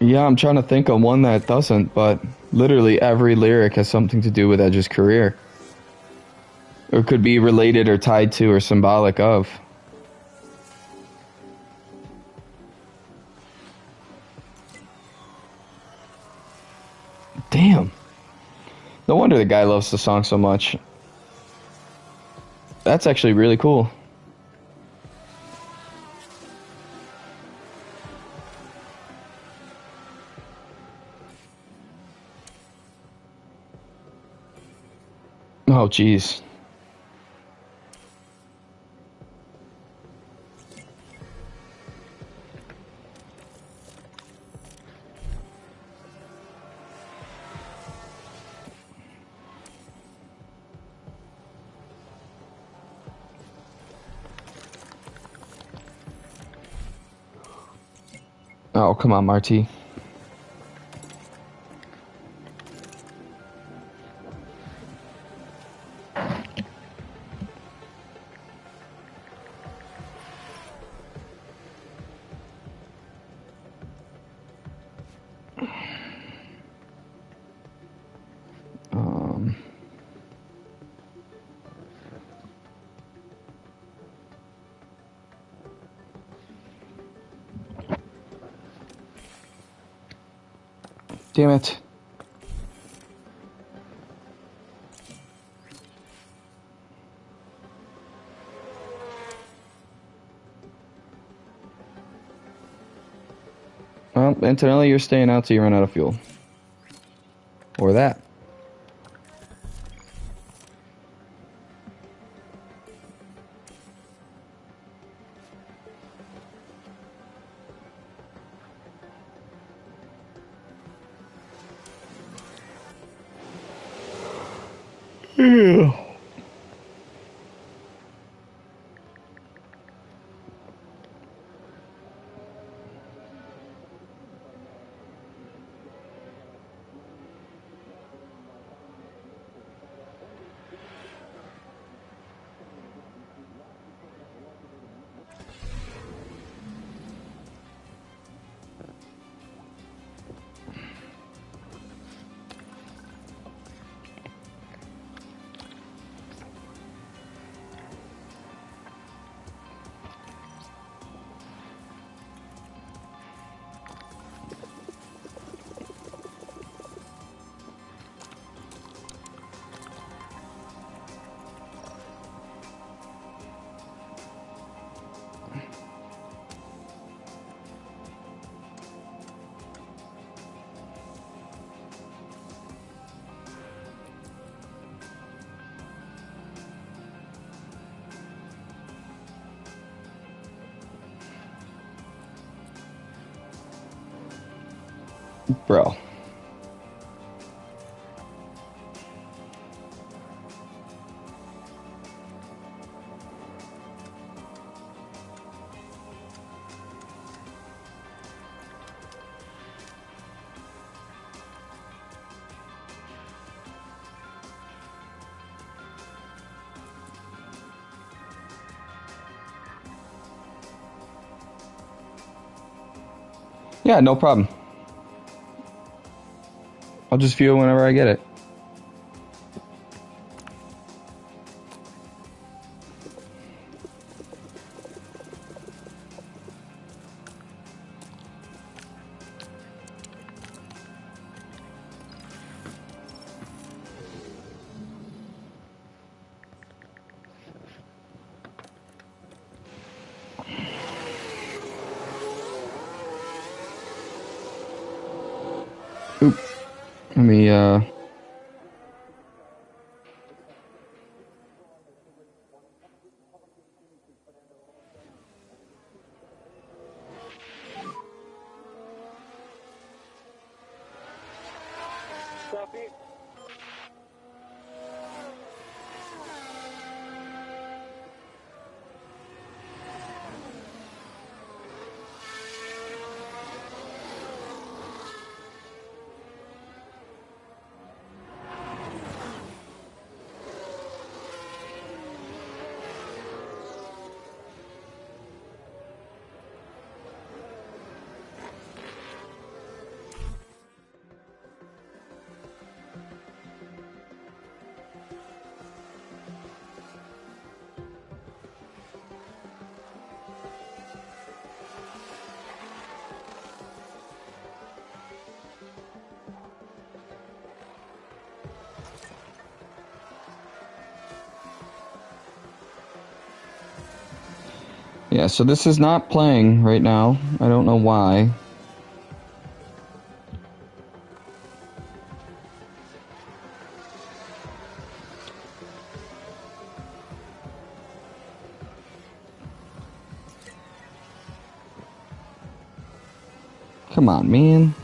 Yeah, I'm trying to think of one that doesn't, but Literally every lyric has something to do with Edge's career. Or could be related or tied to or symbolic of. Damn. No wonder the guy loves the song so much. That's actually really cool. Oh, jeez. Oh, come on, Marty. Damn it. Well, incidentally, you're staying out till you run out of fuel. Or that. Bro. Yeah, no problem. I'll just fuel whenever I get it. Oop. Let me, Copy. Yeah, so this is not playing right now. I don't know why. Come on, man.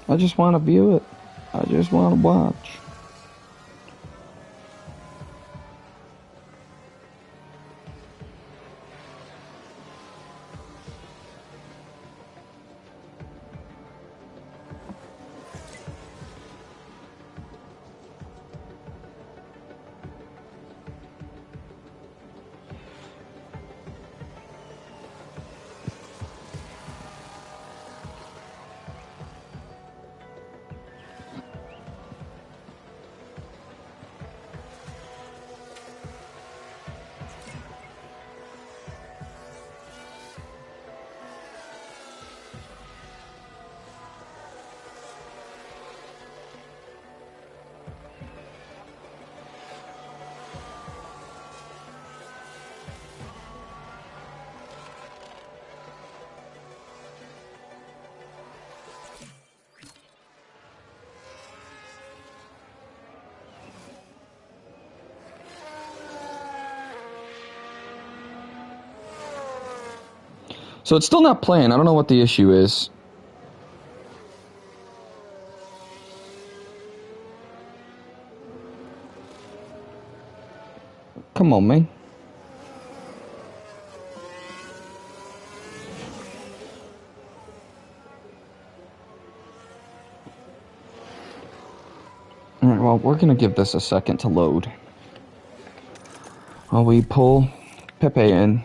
I just want to view it. I just want to watch. So it's still not playing. I don't know what the issue is. Come on, man. Alright, well, we're gonna give this a second to load. While we pull Pepe in.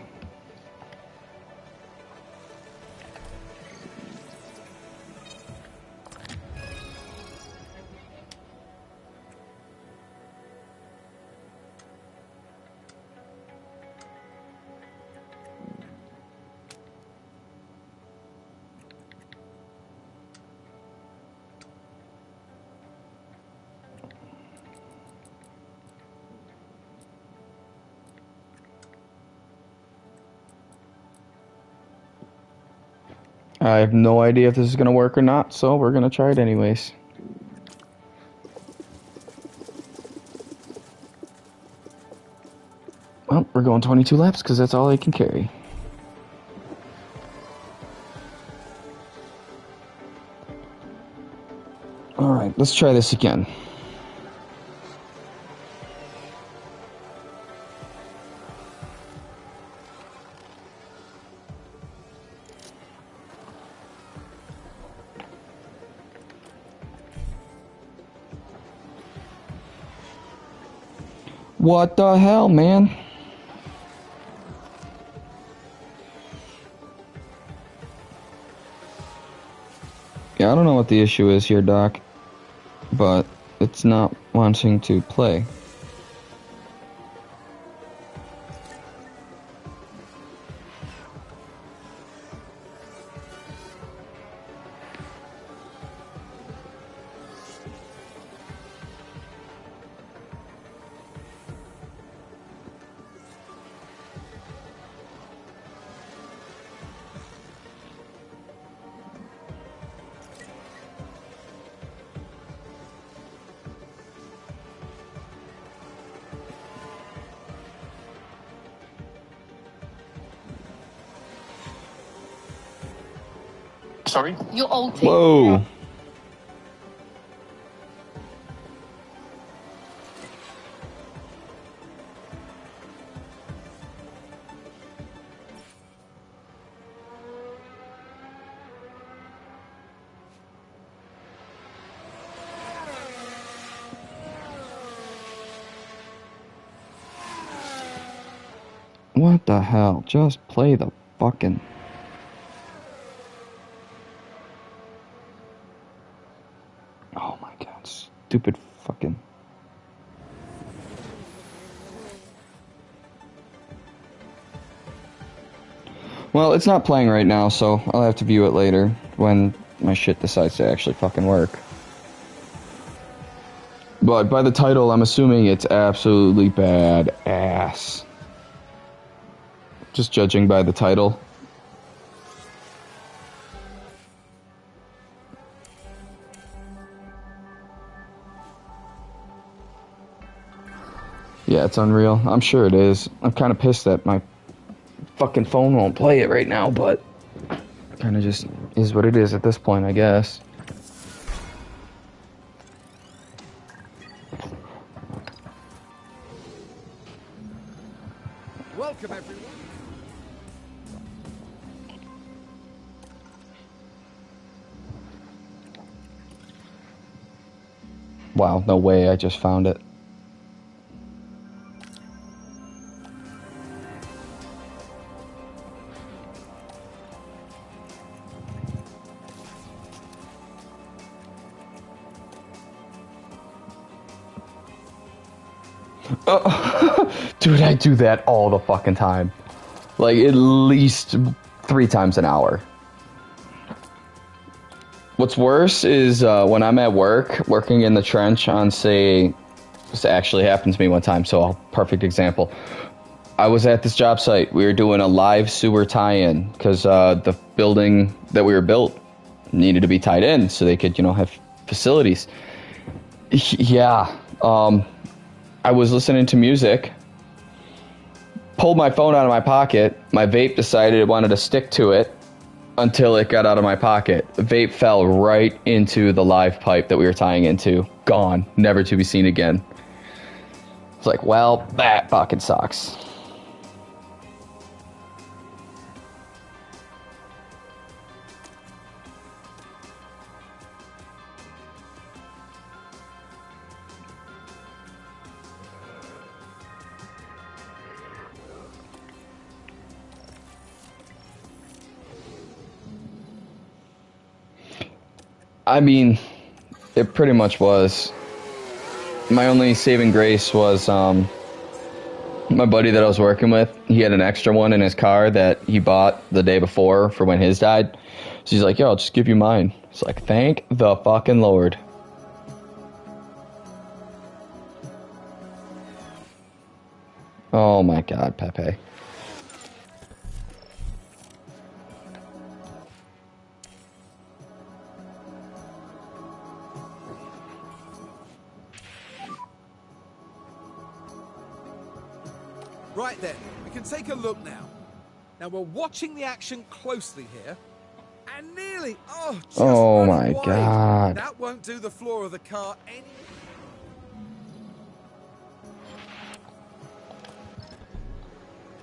I have no idea if this is gonna work or not, so we're gonna try it anyways. Well, we're going 22 laps because that's all I can carry. Alright, let's try this again. What the hell, man? Yeah, I don't know what the issue is here, Doc, but it's not wanting to play. Sorry? You're ulting. Whoa. What the hell? Just play the fucking... Oh my god, stupid fucking... Well, it's not playing right now, so I'll have to view it later when my shit decides to actually fucking work. But by the title, I'm assuming it's absolutely bad ass. Just judging by the title. Yeah, it's unreal. I'm sure it is. I'm kind of pissed that my fucking phone won't play it right now, but kind of just is what it is at this point, I guess. Welcome, everyone. Wow, no way, I just found it. Dude, I do that all the fucking time. Like, at least 3 times an hour. What's worse is when I'm at work, working in the trench on, say, this actually happened to me one time, so a perfect example. I was at this job site. We were doing a live sewer tie-in because the building that we were built needed to be tied in so they could, have facilities. Yeah. I was listening to music, pulled my phone out of my pocket. My vape decided it wanted to stick to it until it got out of my pocket. The vape fell right into the live pipe that we were tying into. Gone. Never to be seen again. It's like, well, that fucking sucks. I mean, it pretty much was. My only saving grace was my buddy that I was working with. He had an extra one in his car that he bought the day before for when his died. So he's like, yo, I'll just give you mine. It's like, thank the fucking Lord. Oh my God, Pepe. Right then, we can take a look now. Now we're watching the action closely here. And nearly, just Oh running my wide. God. That won't do the floor of the car any...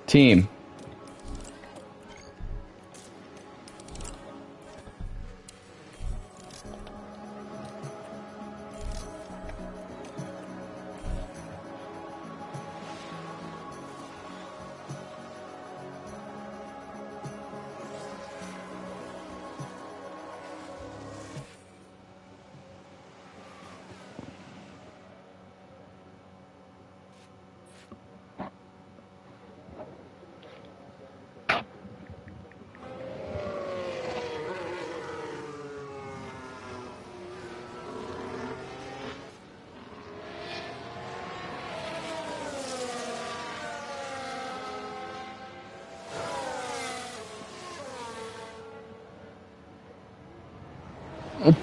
Team.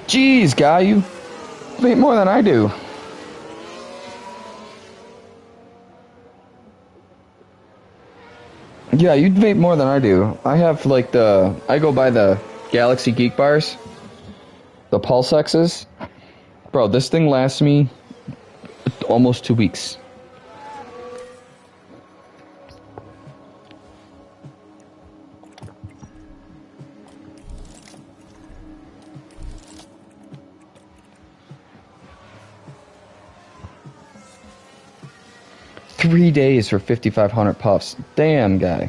Jeez, guy, you vape more than I do. Yeah, you vape more than I do. I have like I go by the Galaxy Geek Bars, the Pulse X's. Bro, this thing lasts me almost 2 weeks. $3 for 5,500 puffs. Damn, guy.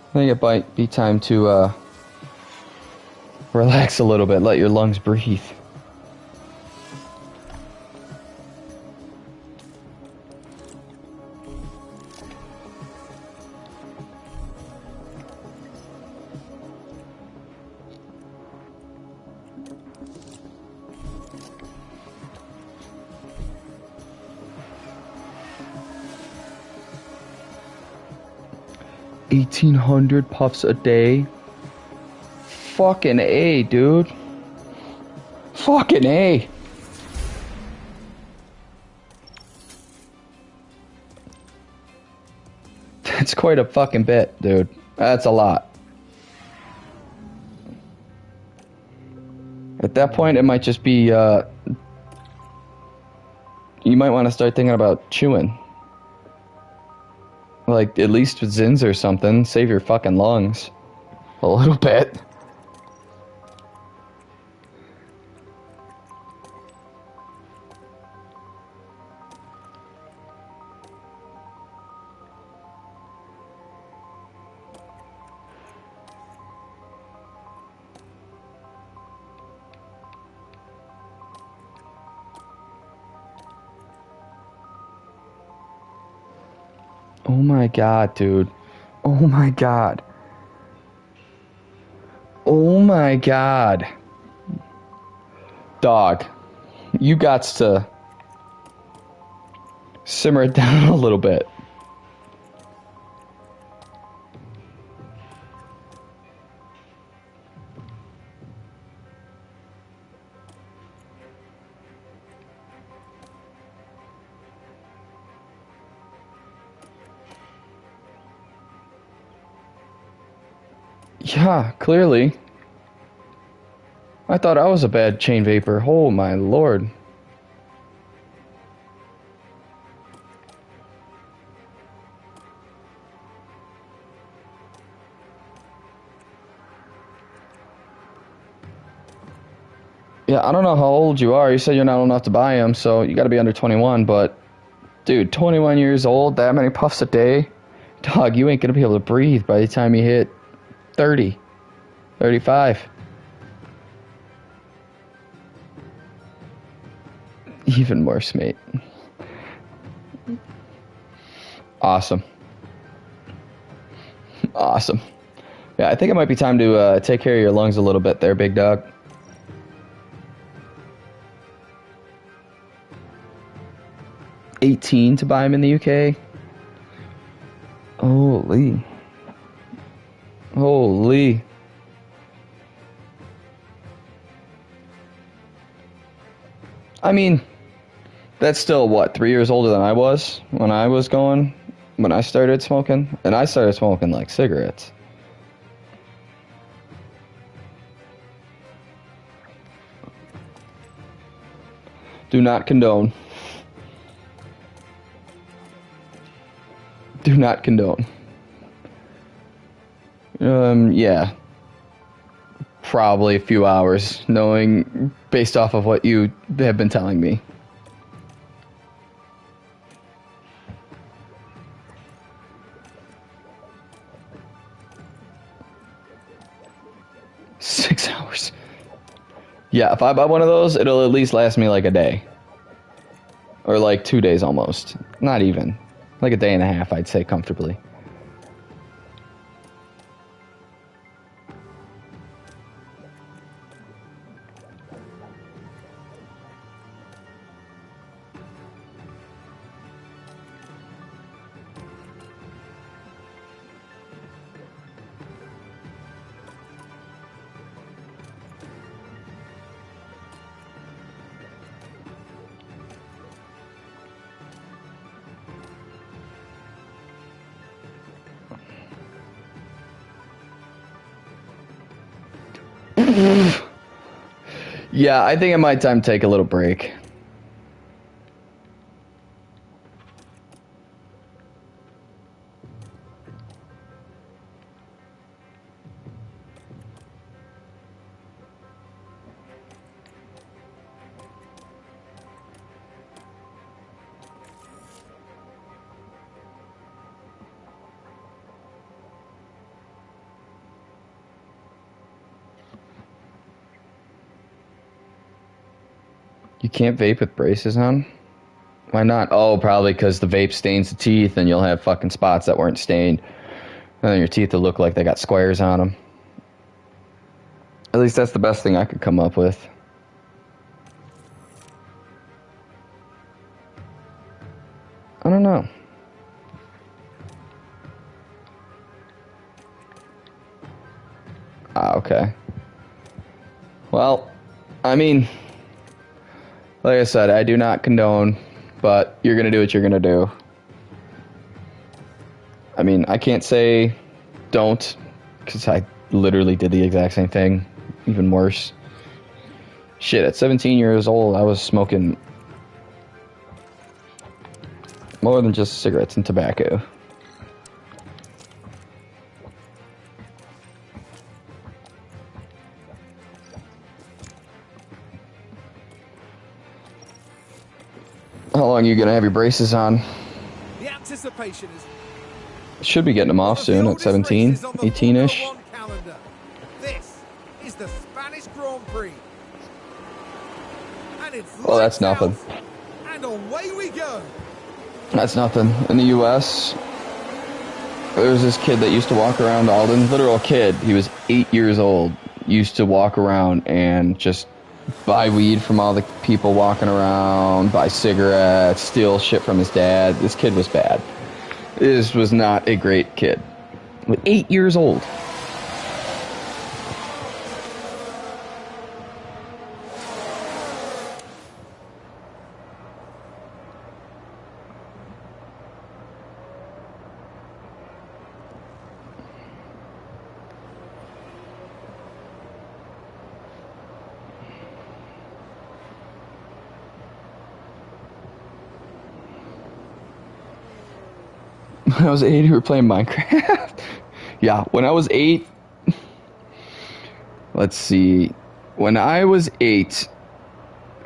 I think it might be time to relax a little bit, let your lungs breathe. 1,800 puffs a day. Fucking A, dude. Fucking A. That's quite a fucking bit, dude. That's a lot. At that point, it might just be, you might want to start thinking about chewing. Like, at least with Zins or something. Save your fucking lungs. A little bit. Oh my god, dude. Oh my god. Oh my god. Dog. You gots to simmer it down a little bit. Yeah, clearly. I thought I was a bad chain vapor. Oh my lord. Yeah, I don't know how old you are. You said you're not old enough to buy them, so you gotta be under 21, but... Dude, 21 years old, that many puffs a day? Dog, you ain't gonna be able to breathe by the time you hit 30, 35. Even worse, mate. Awesome. Awesome. Yeah, I think it might be time to take care of your lungs a little bit there, big dog. $18 to buy them in the UK? Holy. Holy. I mean, that's still, what, 3 years older than I was when I was going, when I started smoking? And I started smoking, like, cigarettes. Do not condone. Do not condone. Yeah. Probably a few hours, knowing, based off of what you have been telling me. Six hours. Yeah, if I buy one of those, it'll at least last me like a day. Or like 2 days almost. Not even. Like a day and a half, I'd say comfortably. Yeah, I think it might time to take a little break. You can't vape with braces on? Why not? Oh, probably because the vape stains the teeth and you'll have fucking spots that weren't stained. And then your teeth will look like they got squares on them. At least that's the best thing I could come up with. I don't know. Okay. Well, I mean, like I said, I do not condone, but you're gonna do what you're gonna do. I mean, I can't say don't, because I literally did the exact same thing, even worse. Shit, at 17 years old, I was smoking more than just cigarettes and tobacco. How long are you gonna have your braces on? The anticipation is Should be getting them off one of the soon at oldest 17, races on the 18-ish. Formula One calendar. This is the Spanish Grand Prix. And it's Well, that's lights nothing. out, and away we go. That's nothing. In the U.S., there was this kid that used to walk around Alden, literal kid. He was 8 years old. Used to walk around and just buy weed from all the people walking around, buy cigarettes, steal shit from his dad. This kid was bad. This was not a great kid. 8 years old. When I was 8, we were playing Minecraft. Yeah, when I was 8, let's see. When I was 8,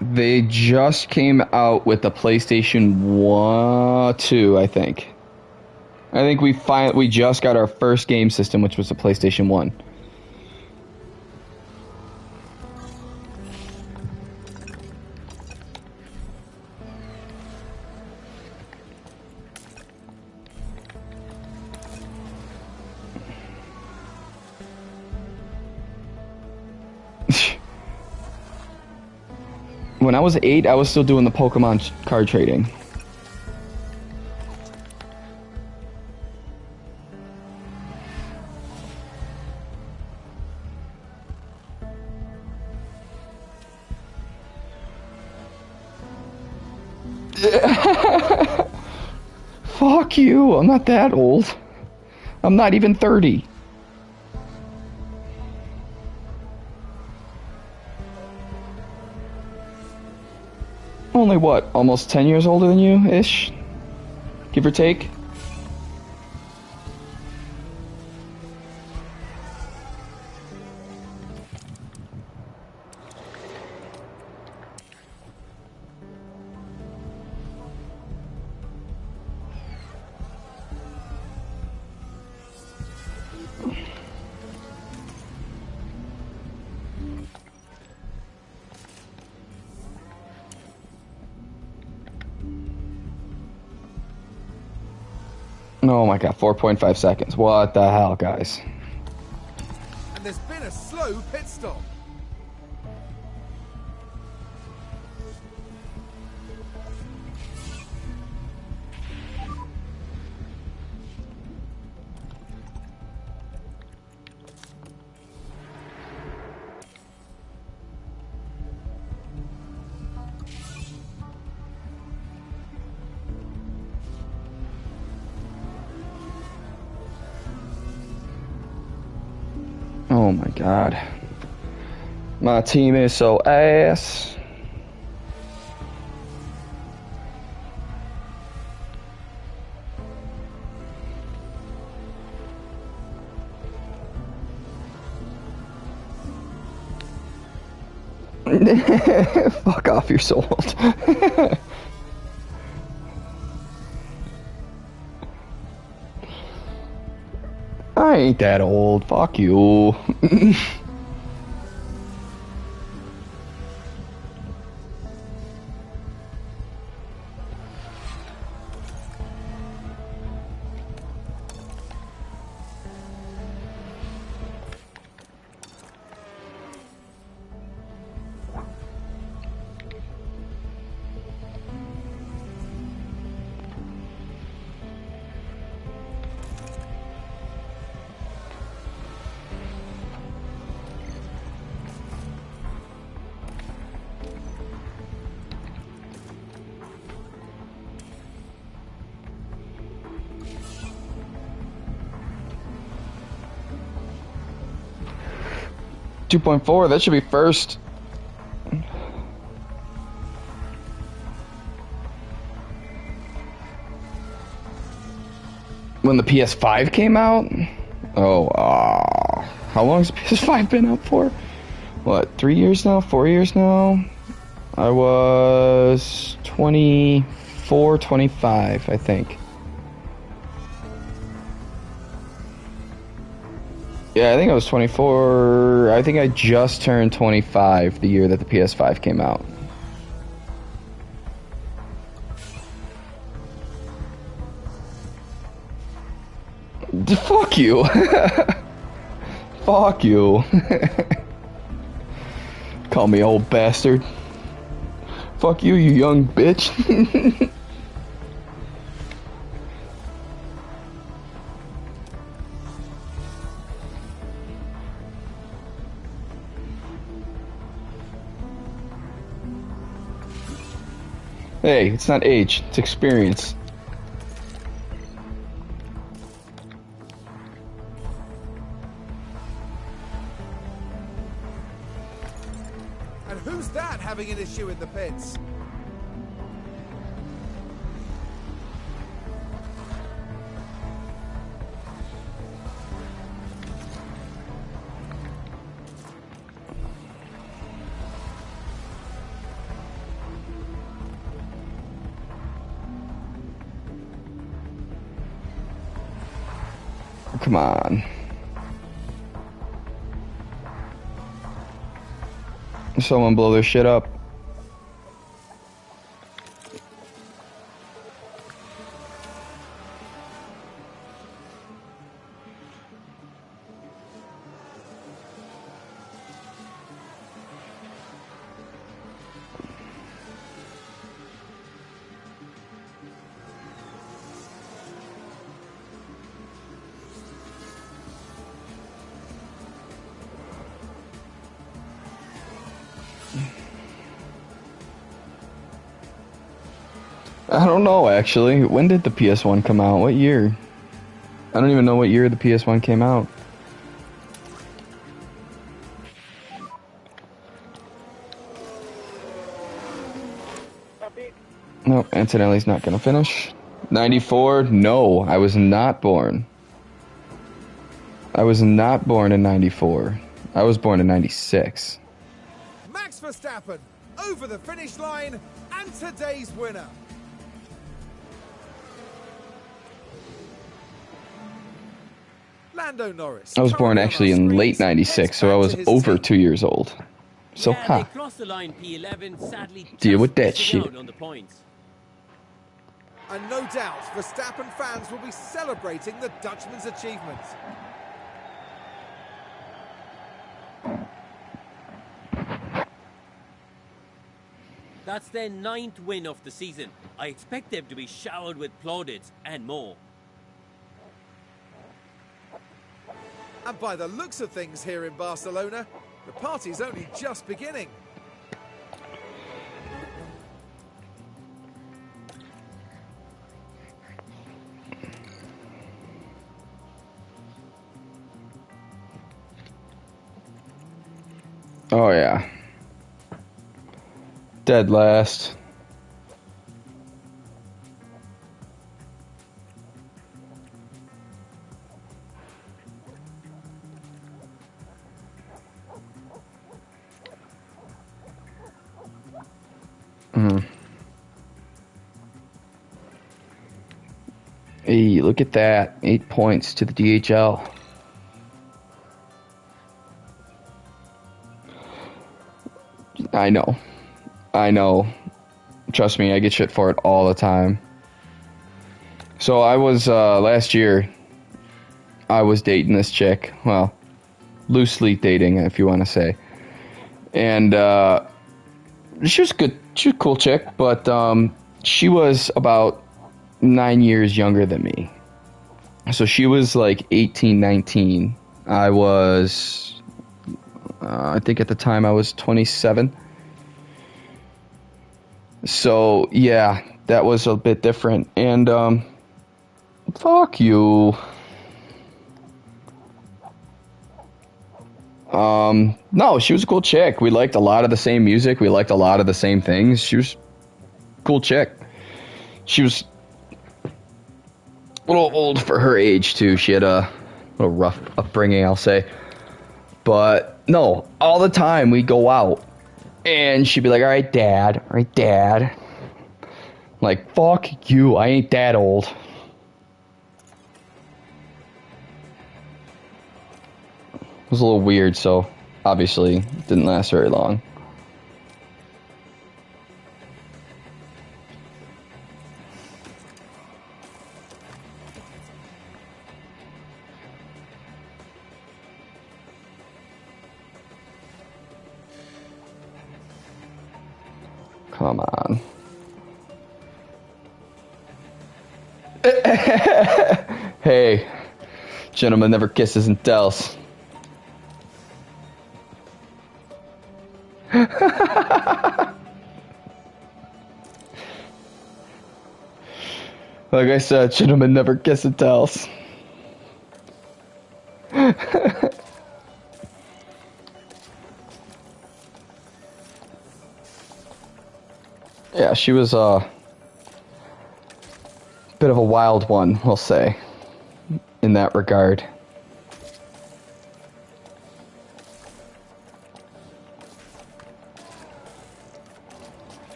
they just came out with the PlayStation 2, I think. I think we just got our first game system, which was the PlayStation 1. When I was 8, I was still doing the Pokemon card trading. Fuck you, I'm not that old. I'm not even 30. Only what, almost 10 years older than you, ish? Give or take? Oh my god, 4.5 seconds. What the hell, guys? And there's been a slow pit stop. Oh my god. My team is so ass. Fuck off, you're so old. I ain't that old. Fuck you. 2.4, that should be first. When the PS5 came out? Oh, how long has the PS5 been out for? What, 3 years now? 4 years now? I was 24, 25, I think. Yeah, I think I was 24. I think I just turned 25 the year that the PS5 came out. Fuck you. Fuck you. Call me old bastard. Fuck you, you young bitch. Hey, it's not age, it's experience. And who's that having an issue in the pits? Come on. Someone blow their shit up. I don't know, actually. When did the PS1 come out? What year? I don't even know what year the PS1 came out. Copy. No, Antonelli's not gonna finish. 94? No, I was not born. I was not born in 94. I was born in 96. Max Verstappen over the finish line and today's winner. Lando Norris. I was born actually in late 96, so I was over 2 years old. So, yeah, they crossed the line P11, sadly deal with just that missing shit. out on the points. And no doubt, Verstappen fans will be celebrating the Dutchman's achievement. That's their 9th win of the season. I expect them to be showered with plaudits and more. And by the looks of things here in Barcelona, the party's only just beginning. Oh, yeah. Dead last. Hey, look at that. 8 points to the DHL. I know. I know. Trust me, I get shit for it all the time. So I was, last year, I was dating this chick. Well, loosely dating, if you want to say. And, she was good. She was a cool chick, but, she was about 9 years younger than me. So she was like 18, 19. I was, I think at the time I was 27. So, yeah, that was a bit different. And, fuck you. No, she was a cool chick. We liked a lot of the same music. We liked a lot of the same things. She was a cool chick. She was a little old for her age, too. She had a little rough upbringing, I'll say. But no, all the time we go out and she'd be like, all right, dad. All right, dad. Like, fuck you. I ain't that old. It was a little weird, so obviously it didn't last very long. Come on. Hey, gentleman never kisses and tells. Like I said, gentlemen never kiss and tells. Yeah, she was a bit of a wild one, we'll say, in that regard.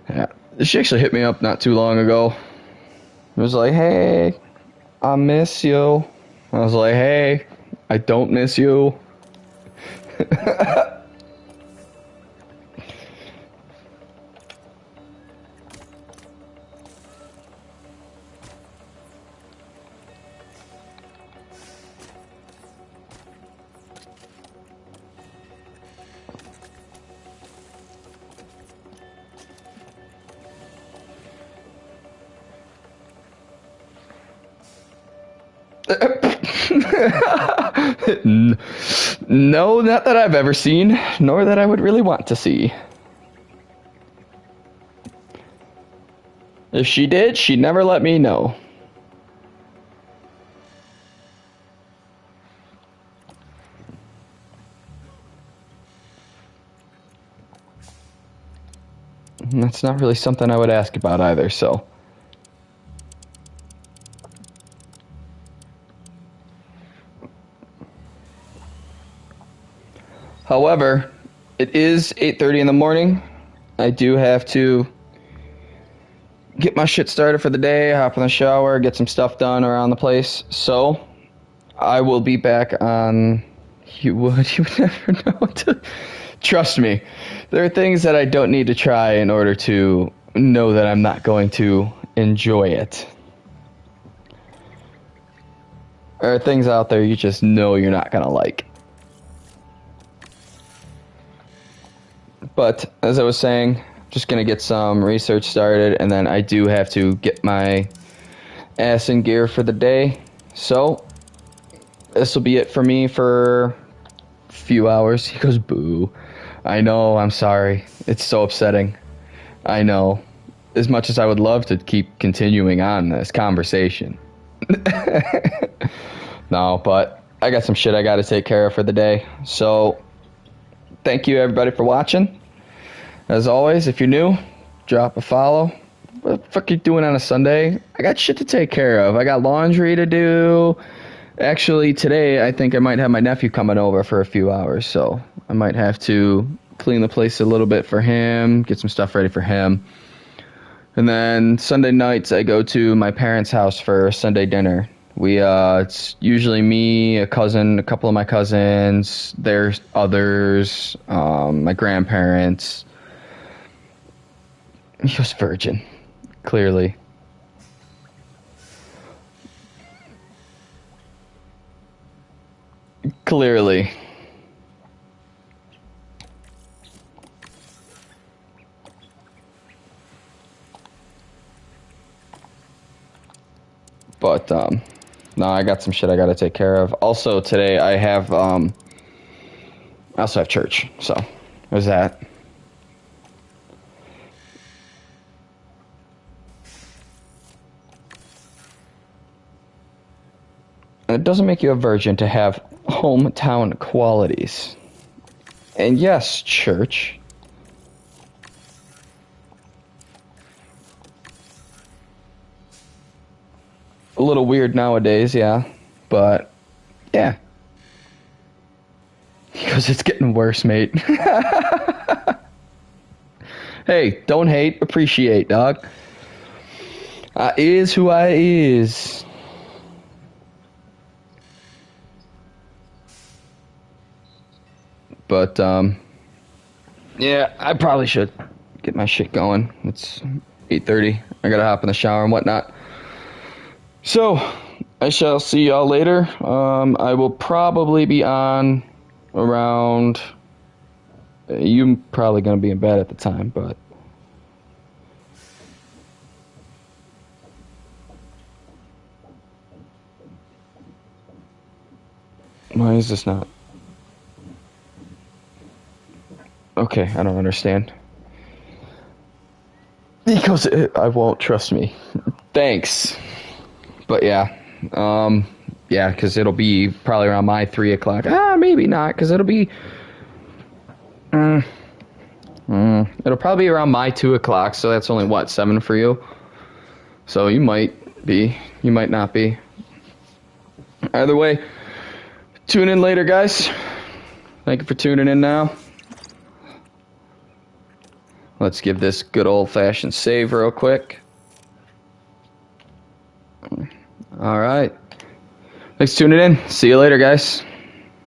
Yeah, she actually hit me up not too long ago. It was like, hey, I miss you. I was like, hey, I don't miss you. No, not that I've ever seen, nor that I would really want to see. If she did, she'd never let me know. And that's not really something I would ask about either, so. However, it is 8:30 in the morning. I do have to get my shit started for the day, hop in the shower, get some stuff done around the place. So, I will be back on... You would never know. Trust me, there are things that I don't need to try in order to know that I'm not going to enjoy it. There are things out there you just know you're not going to like. But as I was saying, just going to get some research started, and then I do have to get my ass in gear for the day. So, this will be it for me for a few hours. He goes, boo. I know, I'm sorry. It's so upsetting. I know. As much as I would love to keep continuing on this conversation. No, but I got some shit I got to take care of for the day. So, thank you everybody for watching. As always, if you're new, drop a follow. What the fuck are you doing on a Sunday? I got shit to take care of. I got laundry to do. Actually, today I think I might have my nephew coming over for a few hours, so I might have to clean the place a little bit for him, get some stuff ready for him. And then Sunday nights I go to my parents' house for Sunday dinner. It's usually me, a cousin, a couple of my cousins, there's others, my grandparents. He was virgin, clearly. Clearly. But, no, I got some shit I gotta take care of. Also, today I also have church, so there's that. it doesn't make you a virgin to have hometown qualities. And yes, church. A little weird nowadays, yeah. But, yeah. Because it's getting worse, mate. Hey, don't hate, appreciate, dog. I is who I is. But, yeah, I probably should get my shit going. It's 8:30. I gotta hop in the shower and whatnot. So, I shall see y'all later. I will probably be on around... You probably gonna be in bed at the time, but... Why is this not... Okay, I don't understand. Because I won't trust me. Thanks. But yeah. Yeah, because it'll be probably around my 3 o'clock. Maybe not, because it'll be... It'll probably be around my 2 o'clock, so that's only, what, 7 for you? So you might be. You might not be. Either way, tune in later, guys. Thank you for tuning in now. Let's give this good old-fashioned save real quick. All right. Thanks for tuning in. See you later, guys.